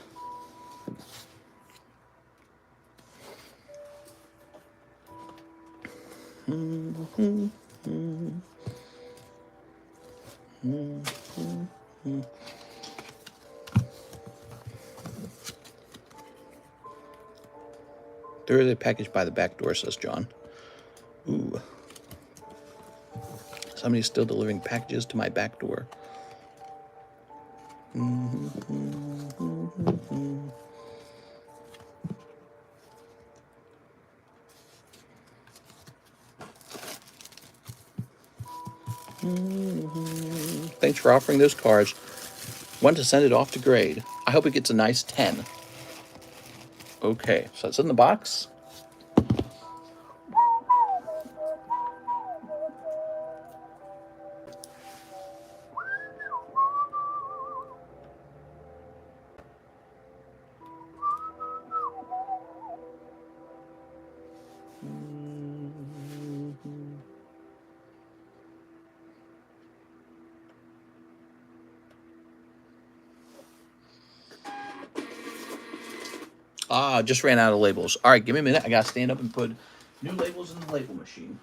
They're packaged by the back door, says John. Ooh. Somebody's still delivering packages to my back door. Thanks for offering those cards. Want to send it off to grade. I hope it gets a nice 10. Okay, so it's in the box. Ah, just ran out of labels. All right, give me a minute. I got to stand up and put new labels in the label machine.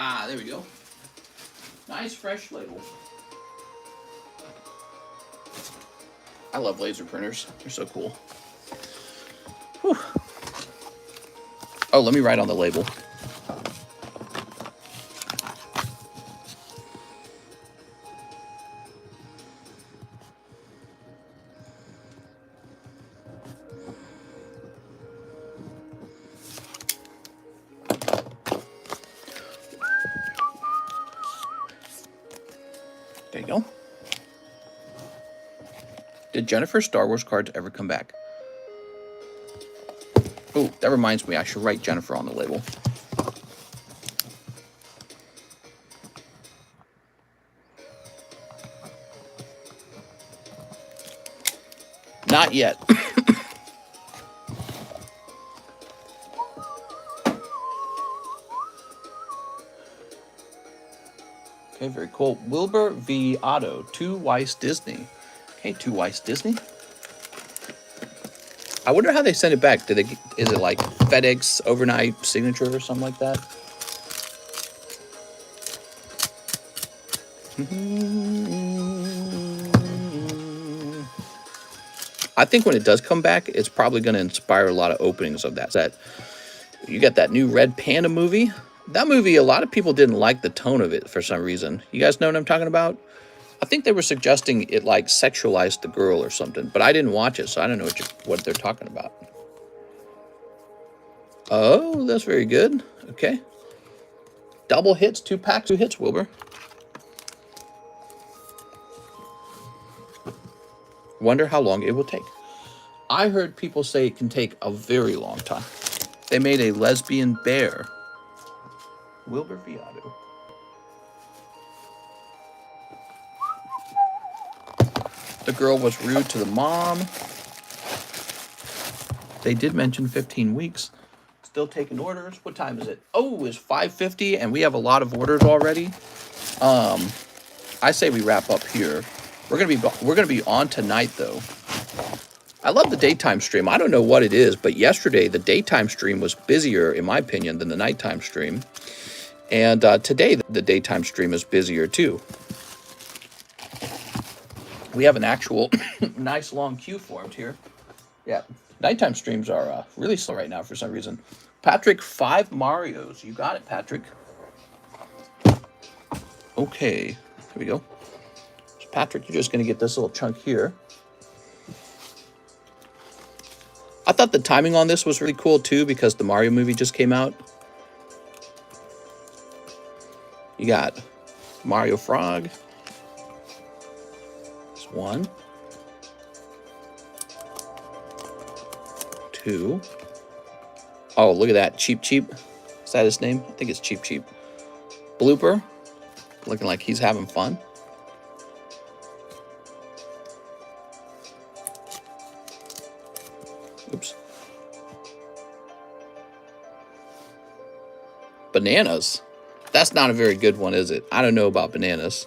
Ah, there we go. Nice fresh label. I love laser printers. They're so cool. Whew. Oh, let me write on the label. There you go. Did Jennifer's Star Wars cards ever come back? Oh, that reminds me, I should write Jennifer on the label. Not yet. Okay, very cool. Wilbur V. Otto, 2 Weiss Disney. Okay, 2 Weiss Disney. I wonder how they send it back. Is it like FedEx overnight signature or something like that? I think when it does come back, it's probably going to inspire a lot of openings of that set. You got that new Red Panda movie. That movie, a lot of people didn't like the tone of it for some reason. You guys know what I'm talking about? I think they were suggesting it like sexualized the girl or something, but I didn't watch it, so I don't know what they're talking about. Oh, that's very good. Okay. Double hits, 2 packs, 2 hits, Wilbur. Wonder how long it will take. I heard people say it can take a very long time. They made a lesbian bear. Wilbur Viado. The girl was rude to the mom. They did mention 15 weeks. Still taking orders. What time is it? Oh, it's 5:50 and we have a lot of orders already. I say we wrap up here. We're gonna be on tonight though. I love the daytime stream. I don't know what it is, but yesterday the daytime stream was busier, in my opinion, than the nighttime stream. And today, the daytime stream is busier, too. We have an actual nice long queue formed here. Yeah, nighttime streams are really slow right now for some reason. Patrick, 5 Marios. You got it, Patrick. Okay, here we go. So Patrick, you're just going to get this little chunk here. I thought the timing on this was really cool, too, because the Mario movie just came out. You got Mario Frog. That's 1. 2. Oh, look at that. Cheap Cheap. Is that his name? I think it's Cheap Cheap. Blooper. Looking like he's having fun. Oops. Bananas. That's not a very good one, is it? I don't know about bananas.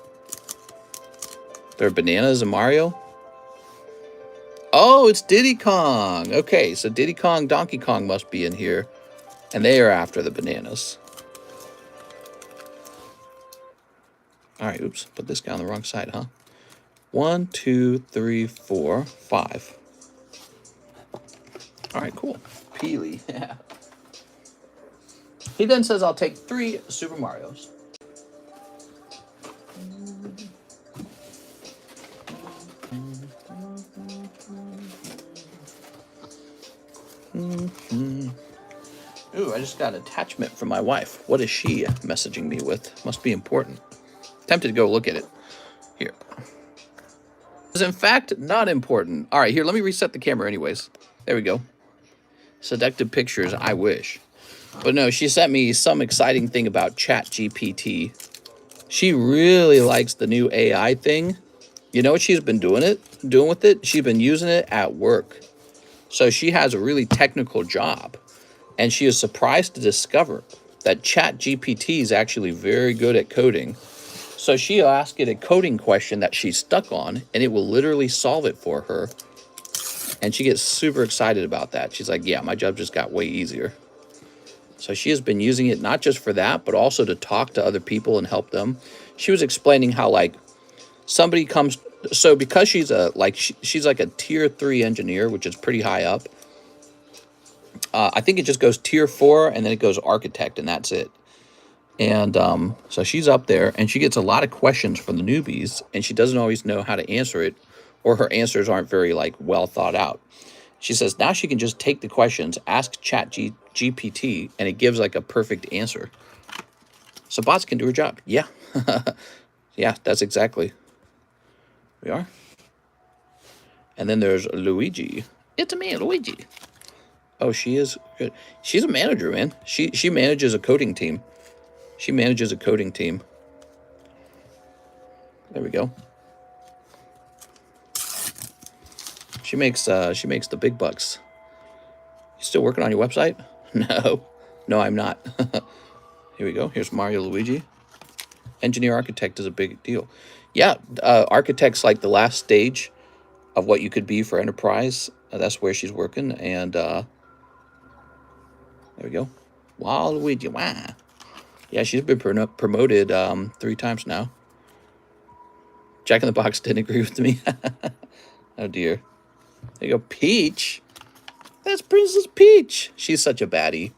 There are bananas in Mario? Oh, it's Diddy Kong. Okay, so Diddy Kong, Donkey Kong must be in here. And they are after the bananas. All right, oops. Put this guy on the wrong side, huh? 1, 2, 3, 4, 5. All right, cool. Peely. Yeah. He then says, I'll take 3 Super Marios. Ooh, I just got an attachment from my wife. What is she messaging me with? Must be important. Tempted to go look at it. Here. It's in fact not important. All right, here, let me reset the camera anyways. There we go. Seductive pictures, I wish. But no, she sent me some exciting thing about ChatGPT. She really likes the new AI thing. You know what she's been doing with it? She's been using it at work. So she has a really technical job. And she is surprised to discover that ChatGPT is actually very good at coding. So she'll ask it a coding question that she's stuck on, and it will literally solve it for her. And she gets super excited about that. She's like, yeah, my job just got way easier. So she has been using it not just for that, but also to talk to other people and help them. She was explaining how, like, somebody comes... So because she's she's like a tier 3 engineer, which is pretty high up. I think it just goes tier 4, and then it goes architect, and that's it. And so she's up there, and she gets a lot of questions from the newbies, and she doesn't always know how to answer it, or her answers aren't very, like, well thought out. She says now she can just take the questions, ask ChatGPT, and it gives, like, a perfect answer. So bots can do her job. Yeah. Yeah, that's exactly. We are. And then there's Luigi. It's me, Luigi. Oh, she is good. She's a manager, man. She manages a coding team. She manages a coding team. There we go. She makes the big bucks. You still working on your website? No, I'm not. Here we go. Here's Mario Luigi. Engineer architect is a big deal. Yeah, architect's like the last stage of what you could be for enterprise. That's where she's working, and there we go. Wow, Luigi, wow. Yeah, she's been promoted 3 times now. Jack in the Box didn't agree with me. Oh, dear. There you go. Peach. That's Princess Peach. She's such a baddie.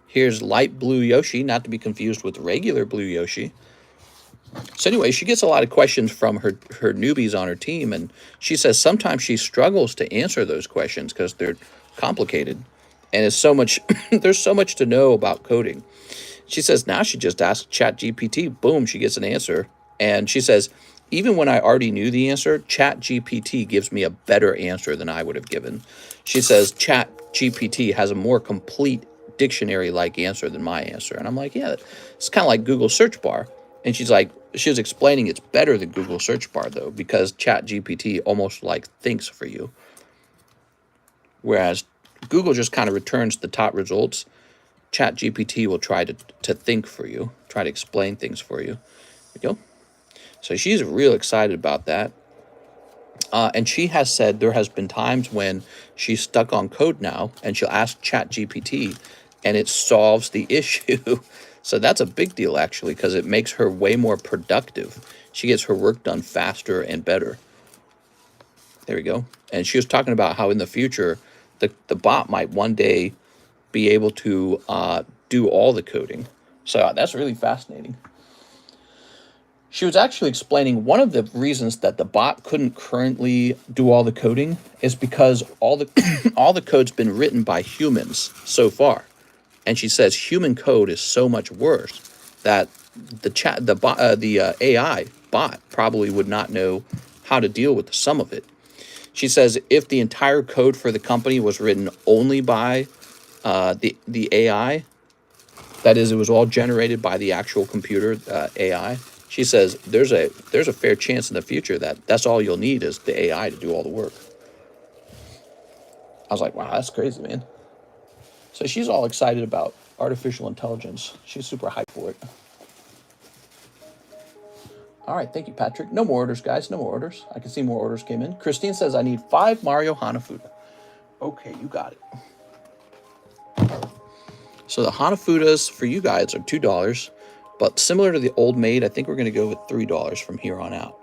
Here's light blue Yoshi, not to be confused with regular blue Yoshi. So anyway, she gets a lot of questions from her newbies on her team, and she says sometimes she struggles to answer those questions because they're complicated. And it's so much, there's so much to know about coding. She says now she just asks ChatGPT, boom, she gets an answer. And she says, even when I already knew the answer, ChatGPT gives me a better answer than I would have given. She says ChatGPT has a more complete dictionary-like answer than my answer. And I'm like, yeah, it's kind of like Google search bar. And she's like, she was explaining it's better than Google search bar, though, because ChatGPT almost like thinks for you. Whereas Google just kind of returns the top results. ChatGPT will try to think for you, try to explain things for you. There you go. So she's real excited about that. And she has said there has been times when she's stuck on code now, and she'll ask ChatGPT, and it solves the issue. So that's a big deal, actually, because it makes her way more productive. She gets her work done faster and better. There we go. And she was talking about how in the future, the bot might one day be able to do all the coding. So that's really fascinating. She was actually explaining one of the reasons that the bot couldn't currently do all the coding is because all the all the code's been written by humans so far, and she says human code is so much worse that the AI bot probably would not know how to deal with some of it. She says if the entire code for the company was written only by the AI, that is, it was all generated by the actual computer AI. She says there's a fair chance in the future that that's all you'll need is the AI to do all the work. I was like, wow, that's crazy, man. So she's all excited about artificial intelligence. She's super hyped for it. All right, thank you, Patrick. No more orders, guys. No more orders. I can see more orders came in. Christine says I need 5 Mario Hanafuda. Okay, you got it. So the Hanafudas for you guys are $2. But similar to the Old Maid, I think we're going to go with $3 from here on out.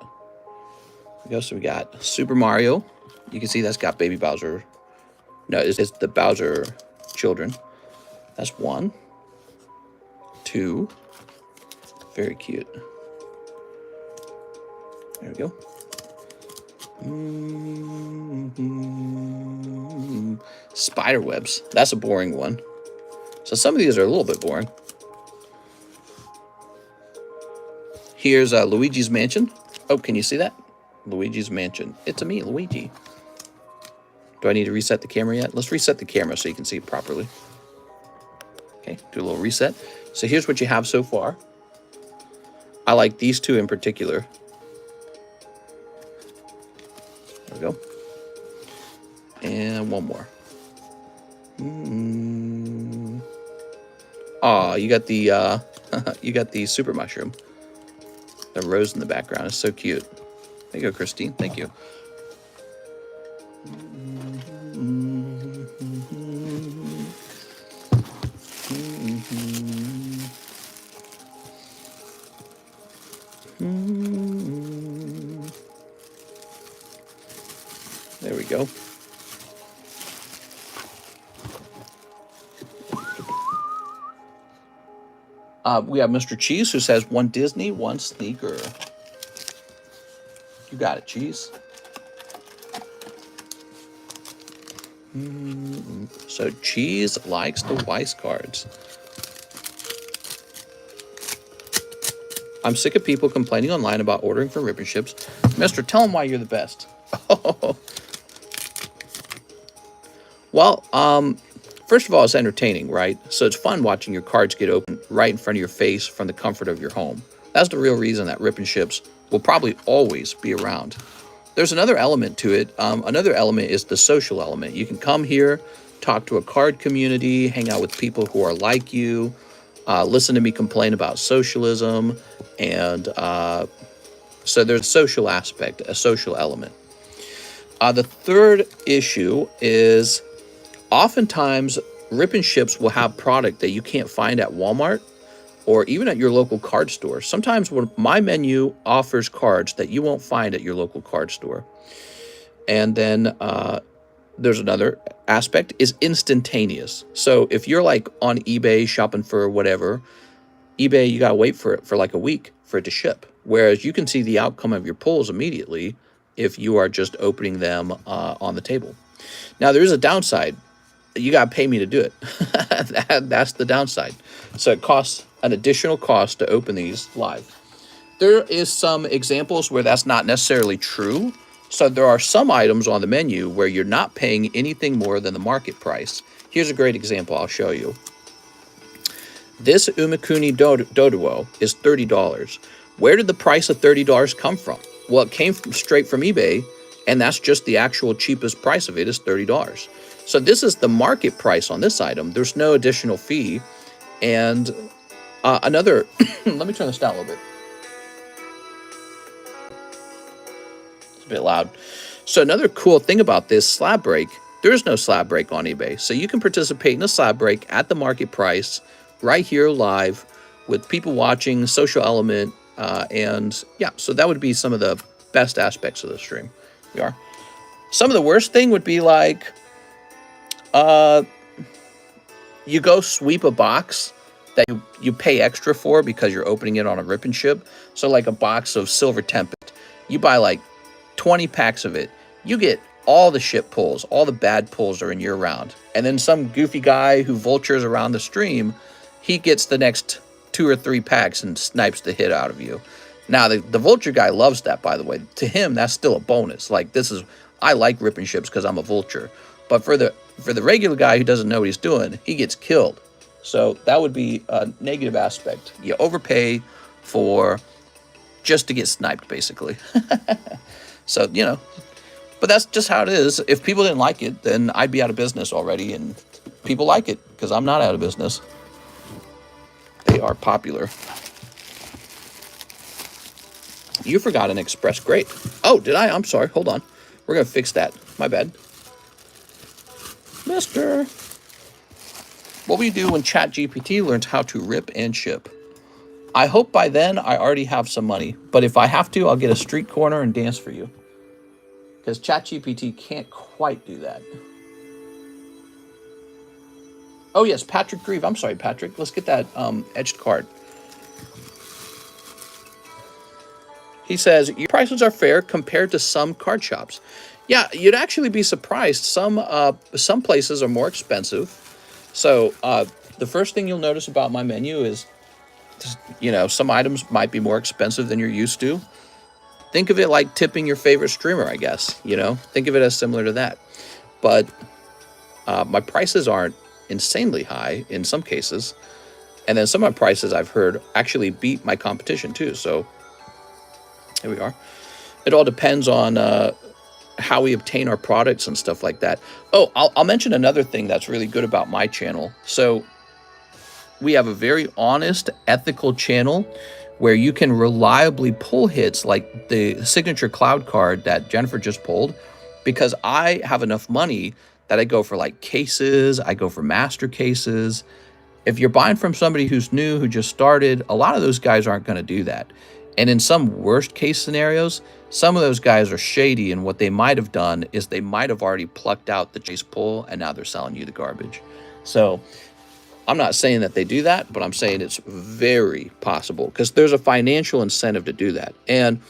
So we got Super Mario. You can see that's got Baby Bowser. No, it's the Bowser children. That's 1, 2. Very cute. There we go. Spider webs. That's a boring one. So some of these are a little bit boring. Here's Luigi's Mansion. Oh, can you see that? Luigi's Mansion. It's a me, Luigi. Do I need to reset the camera yet? Let's reset the camera so you can see it properly. Okay, do a little reset. So here's what you have so far. I like these two in particular. There we go. And one more. Oh, you got the you got the super mushroom. The rose in the background is so cute. There you go, Christine. Thank you. There we go. We have Mr. Cheese who says 1 Disney, 1 sneaker. You got it, Cheese. So Cheese likes the WEISS cards. I'm sick of people complaining online about ordering from ribbon ships. Mister, tell them why you're the best. Well, first of all, it's entertaining, right? So it's fun watching your cards get opened right in front of your face from the comfort of your home. That's the real reason that rip and ships will probably always be around. There's another element to it. Another element is the social element. You can come here, talk to a card community, hang out with people who are like you, listen to me complain about socialism, and so there's a social aspect, a social element. The third issue is oftentimes rip and ships will have product that you can't find at Walmart or even at your local card store. Sometimes when my menu offers cards that you won't find at your local card store. And then there's another aspect is instantaneous. So if you're like on eBay shopping for whatever, eBay, you got to wait for it for like a week for it to ship. Whereas you can see the outcome of your pulls immediately if you are just opening them on the table. Now, there is a downside. You got to pay me to do it. That's the downside. So it costs an additional cost to open these live. There is some examples where that's not necessarily true. So there are some items on the menu where you're not paying anything more than the market price. Here's a great example I'll show you. This Umikuni Doduo is $30. Where did the price of $30 come from? Well, it came straight from eBay, and that's just the actual cheapest price of it is $30. So this is the market price on this item. There's no additional fee. And another, let me turn this down a little bit. It's a bit loud. So another cool thing about this slab break, there is no slab break on eBay. So you can participate in a slab break at the market price right here live with people watching, social element, and yeah, so that would be some of the best aspects of the stream. We are. Some of the worst thing would be like, you go sweep a box that you pay extra for because you're opening it on a rip and ship. So like a box of Silver Tempest, you buy like 20 packs of it, you get all the ship pulls, all the bad pulls are in year round. And then some goofy guy who vultures around the stream, he gets the next 2 or 3 packs and snipes the hit out of you. Now, the vulture guy loves that, by the way. To him, that's still a bonus. Like, I like ripping ships because I'm a vulture. But for the regular guy who doesn't know what he's doing, he gets killed. So that would be a negative aspect. You overpay for just to get sniped, basically. So, you know, but that's just how it is. If people didn't like it, then I'd be out of business already. And people like it because I'm not out of business. They are popular. You forgot an express grade. Oh, did I? I'm sorry. Hold on. We're going to fix that. My bad. Mister. What will you do when ChatGPT learns how to rip and ship? I hope by then I already have some money. But if I have to, I'll get a street corner and dance for you. Because ChatGPT can't quite do that. Oh, yes, Patrick Grieve. I'm sorry, Patrick. Let's get that edged card. He says, your prices are fair compared to some card shops. Yeah, you'd actually be surprised. Some places are more expensive. So the first thing you'll notice about my menu is, you know, some items might be more expensive than you're used to. Think of it like tipping your favorite streamer, I guess. You know, think of it as similar to that. But my prices aren't insanely high in some cases. And then some of my prices I've heard actually beat my competition too. So here we are. It all depends on how we obtain our products and stuff like that. Oh, I'll mention another thing that's really good about my channel. So we have a very honest, ethical channel where you can reliably pull hits like the signature cloud card that Jennifer just pulled, because I have enough money that I go for like cases, I go for master cases. If you're buying from somebody who's new, who just started, a lot of those guys aren't going to do that. And in some worst case scenarios, some of those guys are shady, and what they might have done is they might have already plucked out the chase pull and now they're selling you the garbage. So I'm not saying that they do that, but I'm saying it's very possible because there's a financial incentive to do that. And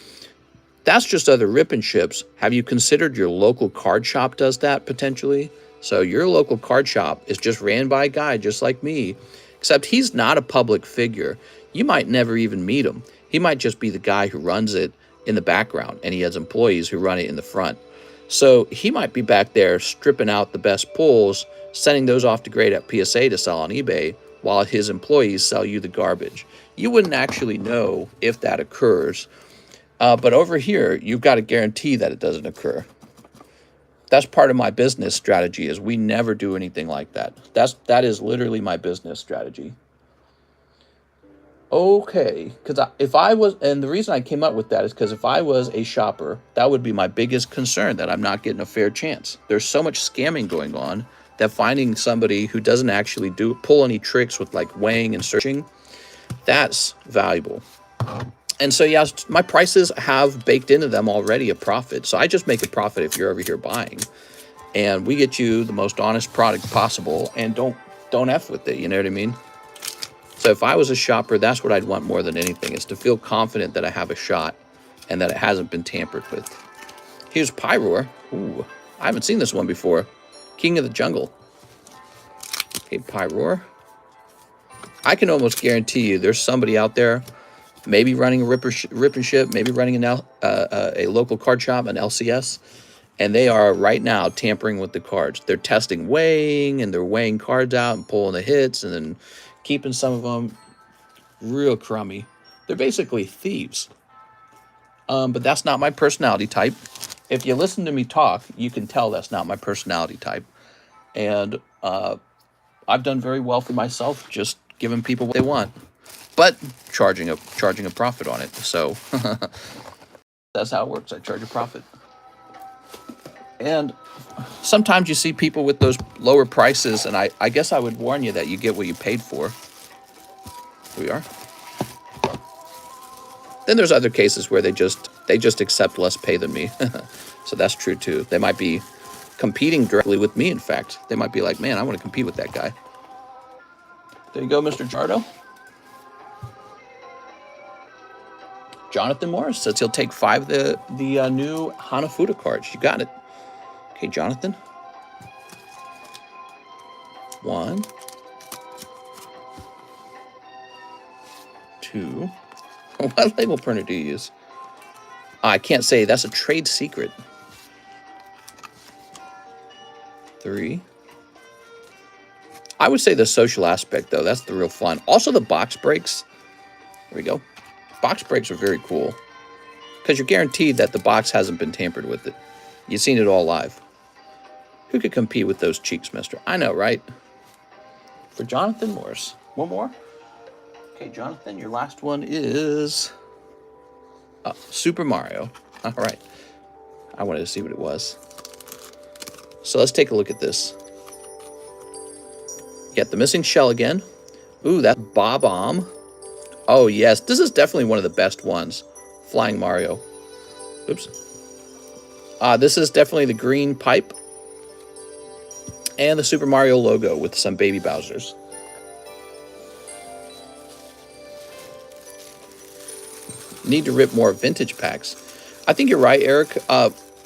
that's just other rip and ships. Have you considered your local card shop does that potentially? So your local card shop is just ran by a guy just like me, except he's not a public figure. You might never even meet him. He might just be the guy who runs it in the background, and he has employees who run it in the front. So he might be back there stripping out the best pulls, sending those off to grade at PSA to sell on eBay, while his employees sell you the garbage. You wouldn't actually know if that occurs. But over here, you've got to guarantee that it doesn't occur. That's part of my business strategy, is we never do anything like that. That is literally my business strategy. Okay, because if I was, and the reason I came up with that is because if I was a shopper, that would be my biggest concern, that I'm not getting a fair chance. There's so much scamming going on that finding somebody who doesn't actually pull any tricks with like weighing and searching, that's valuable. And so, yes, my prices have baked into them already a profit. So I just make a profit if you're over here buying. And we get you the most honest product possible, and don't F with it, you know what I mean? So if I was a shopper, that's what I'd want more than anything, is to feel confident that I have a shot and that it hasn't been tampered with. Here's Pyroar. Ooh, I haven't seen this one before. King of the Jungle. Okay, Pyroar. I can almost guarantee you there's somebody out there maybe running a rip and ship, maybe running a local card shop, an LCS, and they are right now tampering with the cards. They're testing weighing, and they're weighing cards out and pulling the hits, and then keeping some of them real crummy. They're basically thieves. But that's not my personality type. If you listen to me talk, you can tell that's not my personality type. And I've done very well for myself, just giving people what they want, but charging a profit on it. So that's how it works. I charge a profit. And sometimes you see people with those lower prices, and I guess I would warn you that you get what you paid for. Here we are. Then there's other cases where they just accept less pay than me. So that's true too. They might be competing directly with me, in fact. They might be like, man, I want to compete with that guy. There you go, Mr. Jardo. Jonathan Morris says he'll take 5 of the new Hanafuda cards. You got it. Okay, Jonathan. 1, 2. What label printer do you use? I can't say. That's a trade secret. 3. I would say the social aspect, though. That's the real fun. Also, the box breaks. There we go. Box breaks are very cool because you're guaranteed that the box hasn't been tampered with it. You've seen it all live. Who could compete with those cheeks, mister? I know, right? For Jonathan Morris. One more. Okay, Jonathan, your last one is Super Mario. All right. I wanted to see what it was. So let's take a look at this. Get the missing shell again. Ooh, that's Bob-omb. Oh, yes. This is definitely one of the best ones. Flying Mario. Oops. This is definitely the green pipe. And the Super Mario logo with some baby Bowsers. Need to rip more vintage packs. I think you're right, Eric.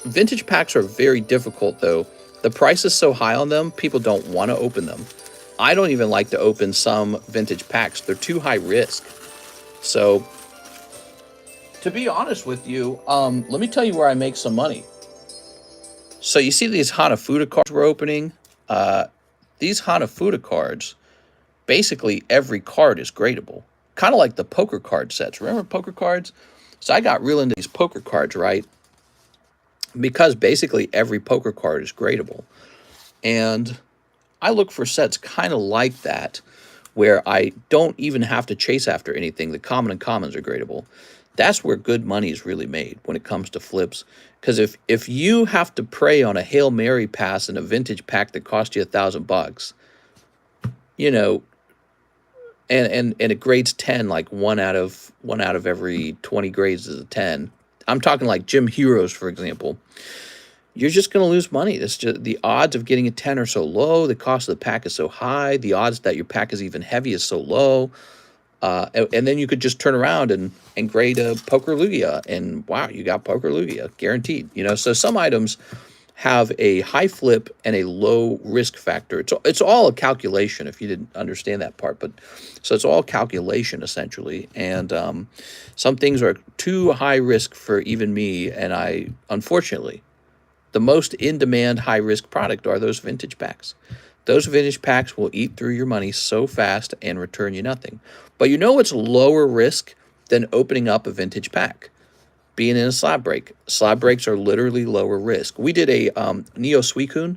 Vintage packs are very difficult, though. The price is so high on them, people don't want to open them. I don't even like to open some vintage packs. They're too high risk. So, to be honest with you, let me tell you where I make some money. So you see these Hanafuda cards we're opening? These Hanafuda cards, basically every card is gradable. Kind of like the poker card sets. Remember poker cards? So I got real into these poker cards, right? Because basically every poker card is gradable. And I look for sets kind of like that, where I don't even have to chase after anything. The common and commons are gradable. That's where good money is really made when it comes to flips. Because if you have to prey on a Hail Mary pass in a vintage pack that cost you $1,000, you know, and it grades 10, like one out of every 20 grades is a 10. I'm talking like Jim Heroes, for example. You're just going to lose money. It's just the odds of getting a 10 are so low. The cost of the pack is so high. The odds that your pack is even heavy is so low. And then you could just turn around and grade a Poker Lugia, and wow, you got Poker Lugia guaranteed. You know, so some items have a high flip and a low risk factor. It's all a calculation, if you didn't understand that part. But so it's all calculation essentially, and some things are too high risk for even me. And I, unfortunately, the most in-demand high-risk product are those vintage packs. Those vintage packs will eat through your money so fast and return you nothing. But you know what's lower risk than opening up a vintage pack? Being in a slab break. Slab breaks are literally lower risk. We did a Neo Suicune.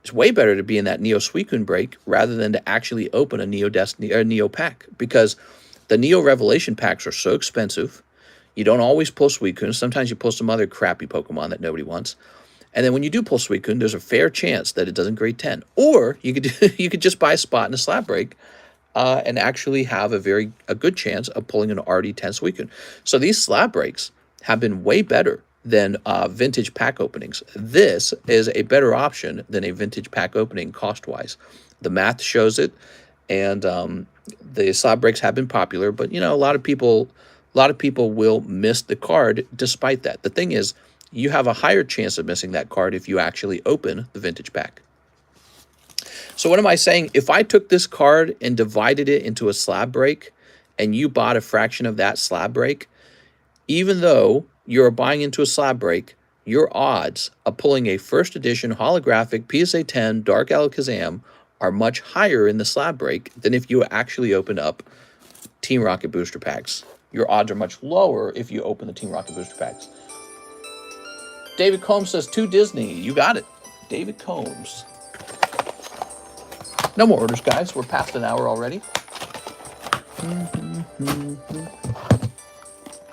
It's way better to be in that Neo Suicune break rather than to actually open a Neo Destiny or Neo pack, because the Neo Revelation packs are so expensive. You don't always pull Suicune. Sometimes you pull some other crappy Pokemon that nobody wants. And then when you do pull Suicune, there's a fair chance that it doesn't grade 10. Or you could just buy a spot in a slab break and actually have a good chance of pulling an already 10 Suicune. So these slab breaks have been way better than vintage pack openings. This is a better option than a vintage pack opening cost-wise. The math shows it, and the slab breaks have been popular. But you know, a lot of people will miss the card despite that. The thing is, you have a higher chance of missing that card if you actually open the vintage pack. So what am I saying? If I took this card and divided it into a slab break, and you bought a fraction of that slab break, even though you're buying into a slab break, your odds of pulling a first edition holographic PSA 10 Dark Alakazam are much higher in the slab break than if you actually open up Team Rocket booster packs. Your odds are much lower if you open the Team Rocket booster packs. David Combs says, to Disney. You got it. David Combs. No more orders, guys. We're past an hour already.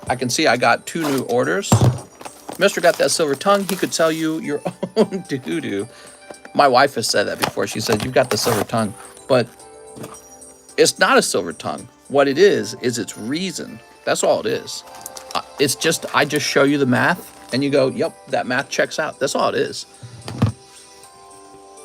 I can see I got 2 new orders. Mister got that silver tongue. He could sell you your own doo-doo. My wife has said that before. She said, you've got the silver tongue. But it's not a silver tongue. What it is its reason. That's all it is. It's just, I just show you the math. And you go, yep, that math checks out. That's all it is.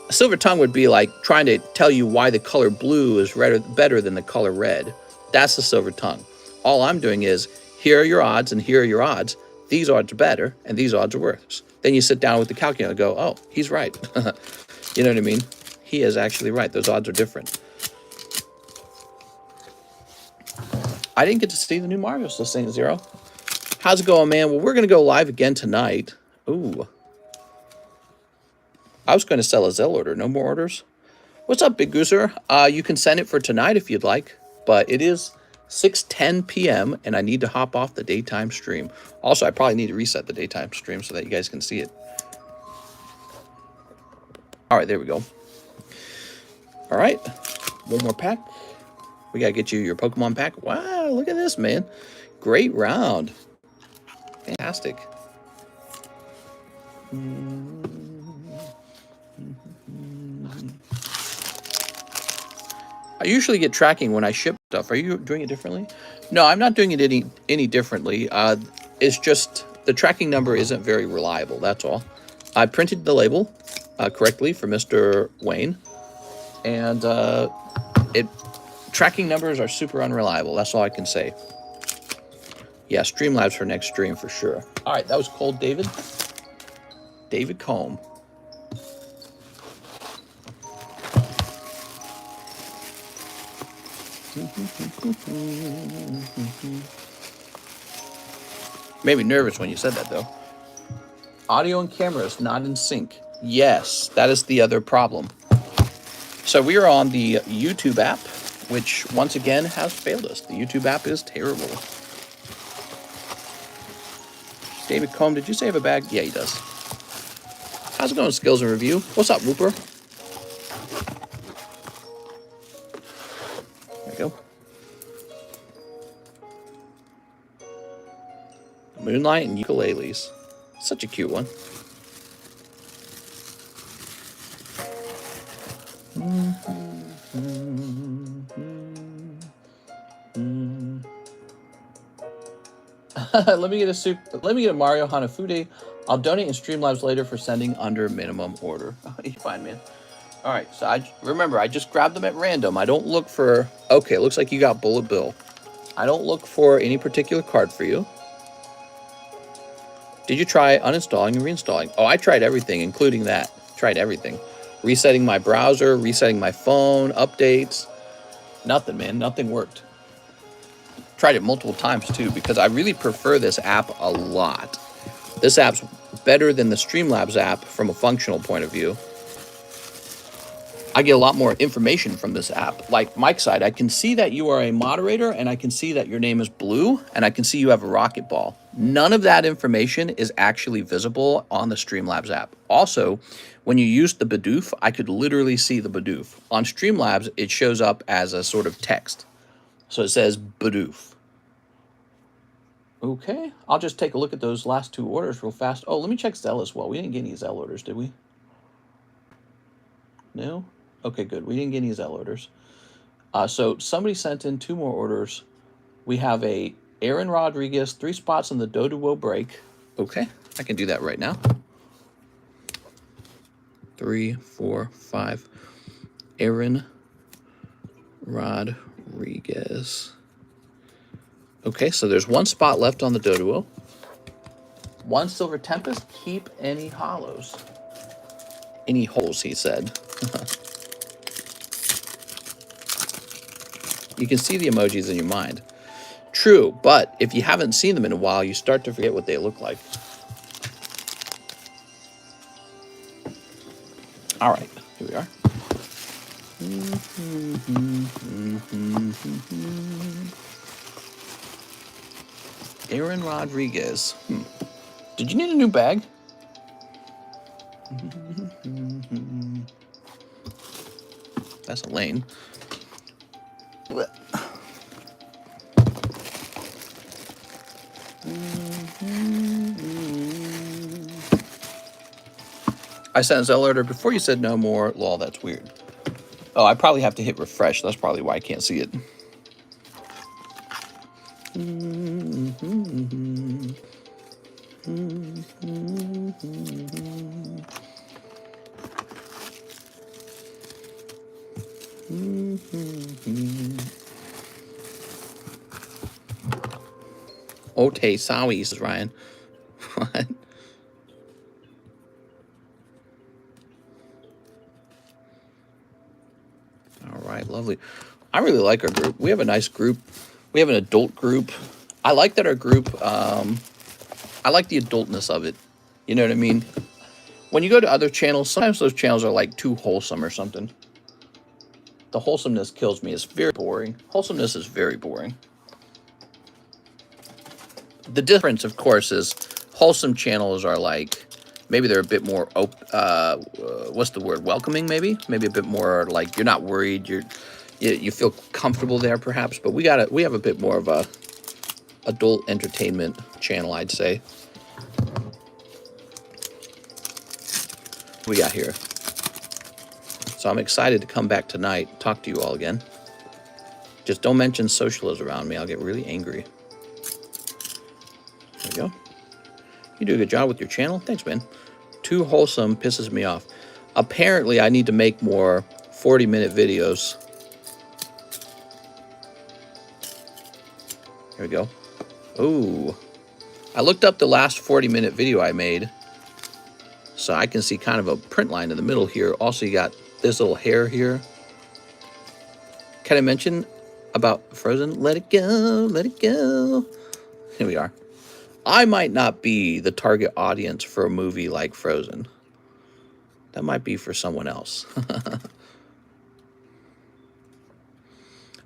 A silver tongue would be like trying to tell you why the color blue is better than the color red. That's the silver tongue. All I'm doing is, here are your odds and here are your odds. These odds are better and these odds are worse. Then you sit down with the calculator and go, oh, he's right. You know what I mean? He is actually right. Those odds are different. I didn't get to see the new Mario, still saying Zero. How's it going, man? Well, we're going to go live again tonight. Ooh. I was going to sell a Zelle order. No more orders? What's up, Big Gooser? You can send it for tonight if you'd like, but it is 6:10 p.m. and I need to hop off the daytime stream. Also, I probably need to reset the daytime stream so that you guys can see it. All right, there we go. All right, one more pack. We got to get you your Pokemon pack. Wow, look at this, man. Great round. Fantastic. I usually get tracking when I ship stuff. Are you doing it differently? No, I'm not doing it any differently. It's just the tracking number isn't very reliable, that's all. I printed the label correctly for Mr. Wayne, and tracking numbers are super unreliable. That's all I can say. Yeah, Streamlabs for next stream for sure. All right, that was Cold David. David Combe. Made me nervous when you said that, though. Audio and camera is not in sync. Yes, that is the other problem. So we are on the YouTube app, which once again has failed us. The YouTube app is terrible. David Combe, did you say have a bag? Yeah, he does. How's it going, Skills and Review? What's up, Whooper? There we go. Moonlight and ukuleles. Such a cute one. Let me get a soup. Let me get a Mario Hanafuda. I'll donate in Streamlabs later for sending under minimum order. You're fine, man. All right, so I just grabbed them at random. I don't look for. Okay, looks like you got Bullet Bill. I don't look for any particular card for you. Did you try uninstalling and reinstalling? Oh, I tried everything, including that. Tried everything. Resetting my browser, resetting my phone, updates. Nothing, man. Nothing worked. Tried it multiple times, too, because I really prefer this app a lot. This app's better than the Streamlabs app from a functional point of view. I get a lot more information from this app. Like Mike's side, I can see that you are a moderator, and I can see that your name is Blue, and I can see you have a rocket ball. None of that information is actually visible on the Streamlabs app. Also, when you use the Bidoof, I could literally see the Bidoof. On Streamlabs, it shows up as a sort of text. So it says Bidoof. Okay, I'll just take a look at those last two orders real fast. Oh, let me check Zelle as well. We didn't get any Zelle orders, did we? No? Okay, good. We didn't get any Zelle orders. So somebody sent in 2 more orders. We have a Aaron Rodriguez, 3 spots on the Doduo break. Okay, I can do that right now. 3, 4, 5. Aaron Rodriguez. Okay, so there's 1 spot left on the Doduo. 1 Silver Tempest. Keep any hollows. Any holes, he said. You can see the emojis in your mind. True, but if you haven't seen them in a while, you start to forget what they look like. All right, here we are. Aaron Rodriguez. Did you need a new bag? That's a lane. I sent a Zelle order before you said no more. Lol, that's weird. Oh, I probably have to hit refresh. That's probably why I can't see it. Ote Sawi, says Ryan. What? All right, lovely. I really like our group. We have a nice group. We have an adult group. I like that our group, I like the adultness of it. You know what I mean? When you go to other channels, sometimes those channels are like too wholesome or something. The wholesomeness kills me. It's very boring. Wholesomeness is very boring. The difference, of course, is wholesome channels are like, maybe they're a bit more, what's the word, welcoming maybe? Maybe a bit more like you're not worried, you feel comfortable there perhaps, but we have a bit more of a adult entertainment channel, I'd say. What we got here? So I'm excited to come back tonight, talk to you all again. Just don't mention socialism around me. I'll get really angry. There we go. You do a good job with your channel. Thanks, man. Too wholesome pisses me off. Apparently, I need to make more 40-minute videos. Here we go. Ooh. I looked up the last 40-minute video I made, so I can see kind of a print line in the middle here. Also, you got this little hair here. Can I mention about Frozen? Let it go, let it go. Here we are. I might not be the target audience for a movie like Frozen. That might be for someone else.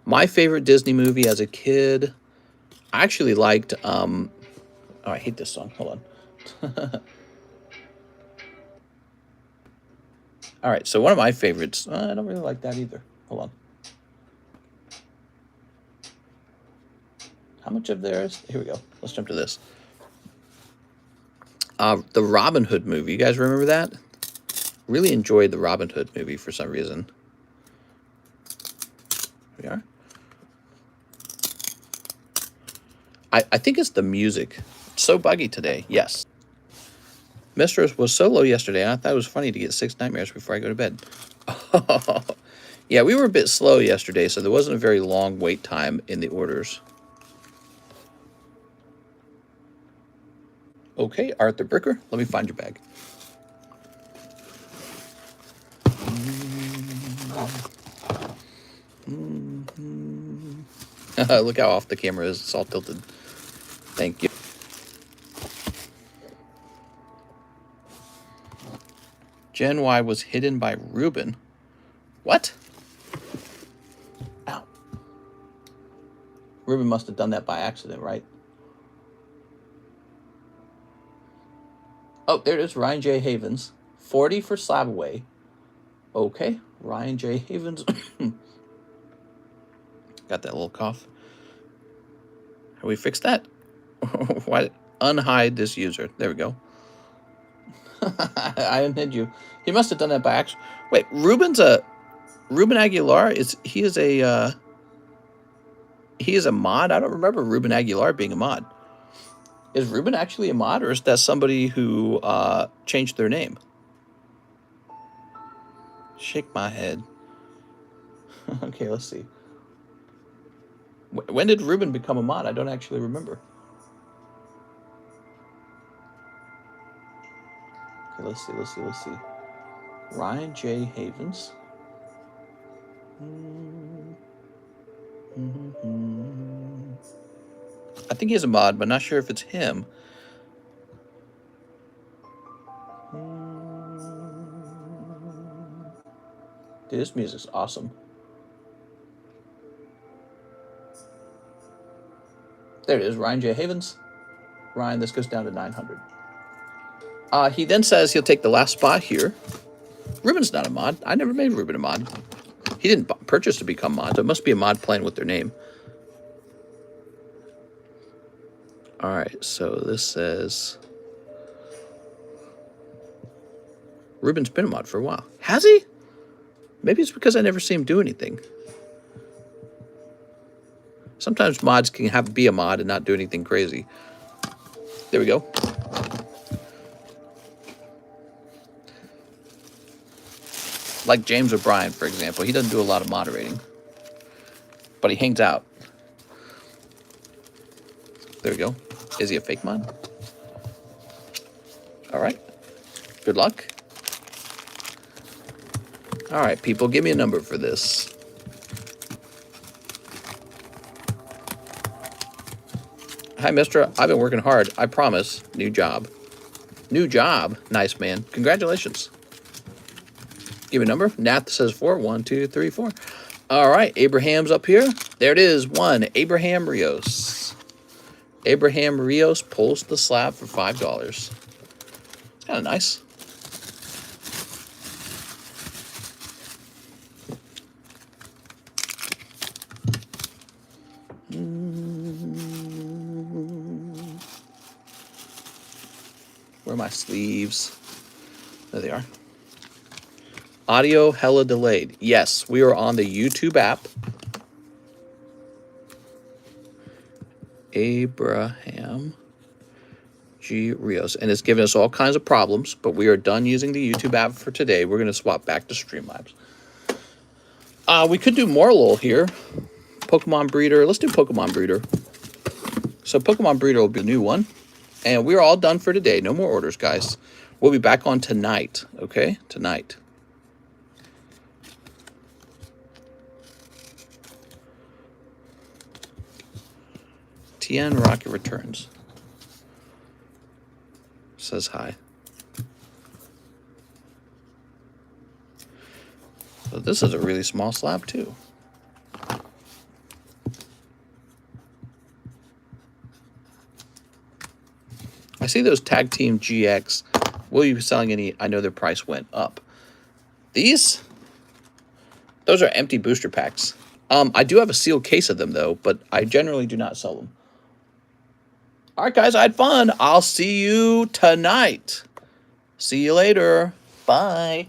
My favorite Disney movie as a kid, I actually liked, oh, I hate this song. Hold on. All right, so one of my favorites, I don't really like that either. Hold on. How much of there is? Here we go. Let's jump to this. The Robin Hood movie. You guys remember that? Really enjoyed the Robin Hood movie for some reason. Here we are. I think it's the music. It's so buggy today. Yes. Mistress was so low yesterday. I thought it was funny to get 6 nightmares before I go to bed. Yeah, we were a bit slow yesterday, so there wasn't a very long wait time in the orders. Okay, Arthur Bricker, let me find your bag. Look how off the camera is. It's all tilted. Thank you. Gen Y was hidden by Ruben. What? Ow. Ruben must have done that by accident, right? Oh, there it is. Ryan J. Havens. 40 for SLAB-AWAY. Okay. Ryan J. Havens. Got that little cough. Have we fixed that? Why? Unhide this user. There we go. I unhid you. He must have done that by accident. Wait, Ruben Aguilar he is a mod? I don't remember Ruben Aguilar being a mod. Is Ruben actually a mod, or is that somebody who changed their name? Shake my head. Okay, let's see. When did Ruben become a mod? I don't actually remember. Okay, let's see. Ryan J. Havens. I think he's a mod, but not sure if it's him. Dude, this music's awesome. There it is, Ryan J. Havens. Ryan, this goes down to 900. He then says he'll take the last spot here. Ruben's not a mod. I never made Ruben a mod. He didn't purchase to become mod, so it must be a mod playing with their name. All right, so this says Ruben's been a mod for a while. Has he? Maybe it's because I never see him do anything. Sometimes mods can be a mod and not do anything crazy. There we go. Like James O'Brien, for example. He doesn't do a lot of moderating. but he hangs out. There we go. Is he a fake mod? All right. Good luck. All right, people, give me a number for this. Hi, mister. I've been working hard. I promise. New job. New job. Nice, man. Congratulations. Give me a number. Nath says 4. 1, 2, 3, 4. All right, Abraham's up here. There it is. 1. Abraham Rios. Abraham Rios pulls the slab for $5. It's kind of nice. Where are my sleeves? There they are. Audio hella delayed. Yes, we are on the YouTube app. Abraham G. Rios. And it's given us all kinds of problems, but we are done using the YouTube app for today. We're going to swap back to Streamlabs. We could do more LOL here. Pokemon Breeder. Let's do Pokemon Breeder. So Pokemon Breeder will be a new one. And we're all done for today. No more orders, guys. We'll be back on tonight. Okay? Tonight. TN Rocket returns. Says hi. So this is a really small slab too. I see those Tag Team GX. Will you be selling any? I know their price went up. These? Those are empty booster packs. I do have a sealed case of them though, but I generally do not sell them. All right, guys, I had fun. I'll see you tonight. See you later. Bye.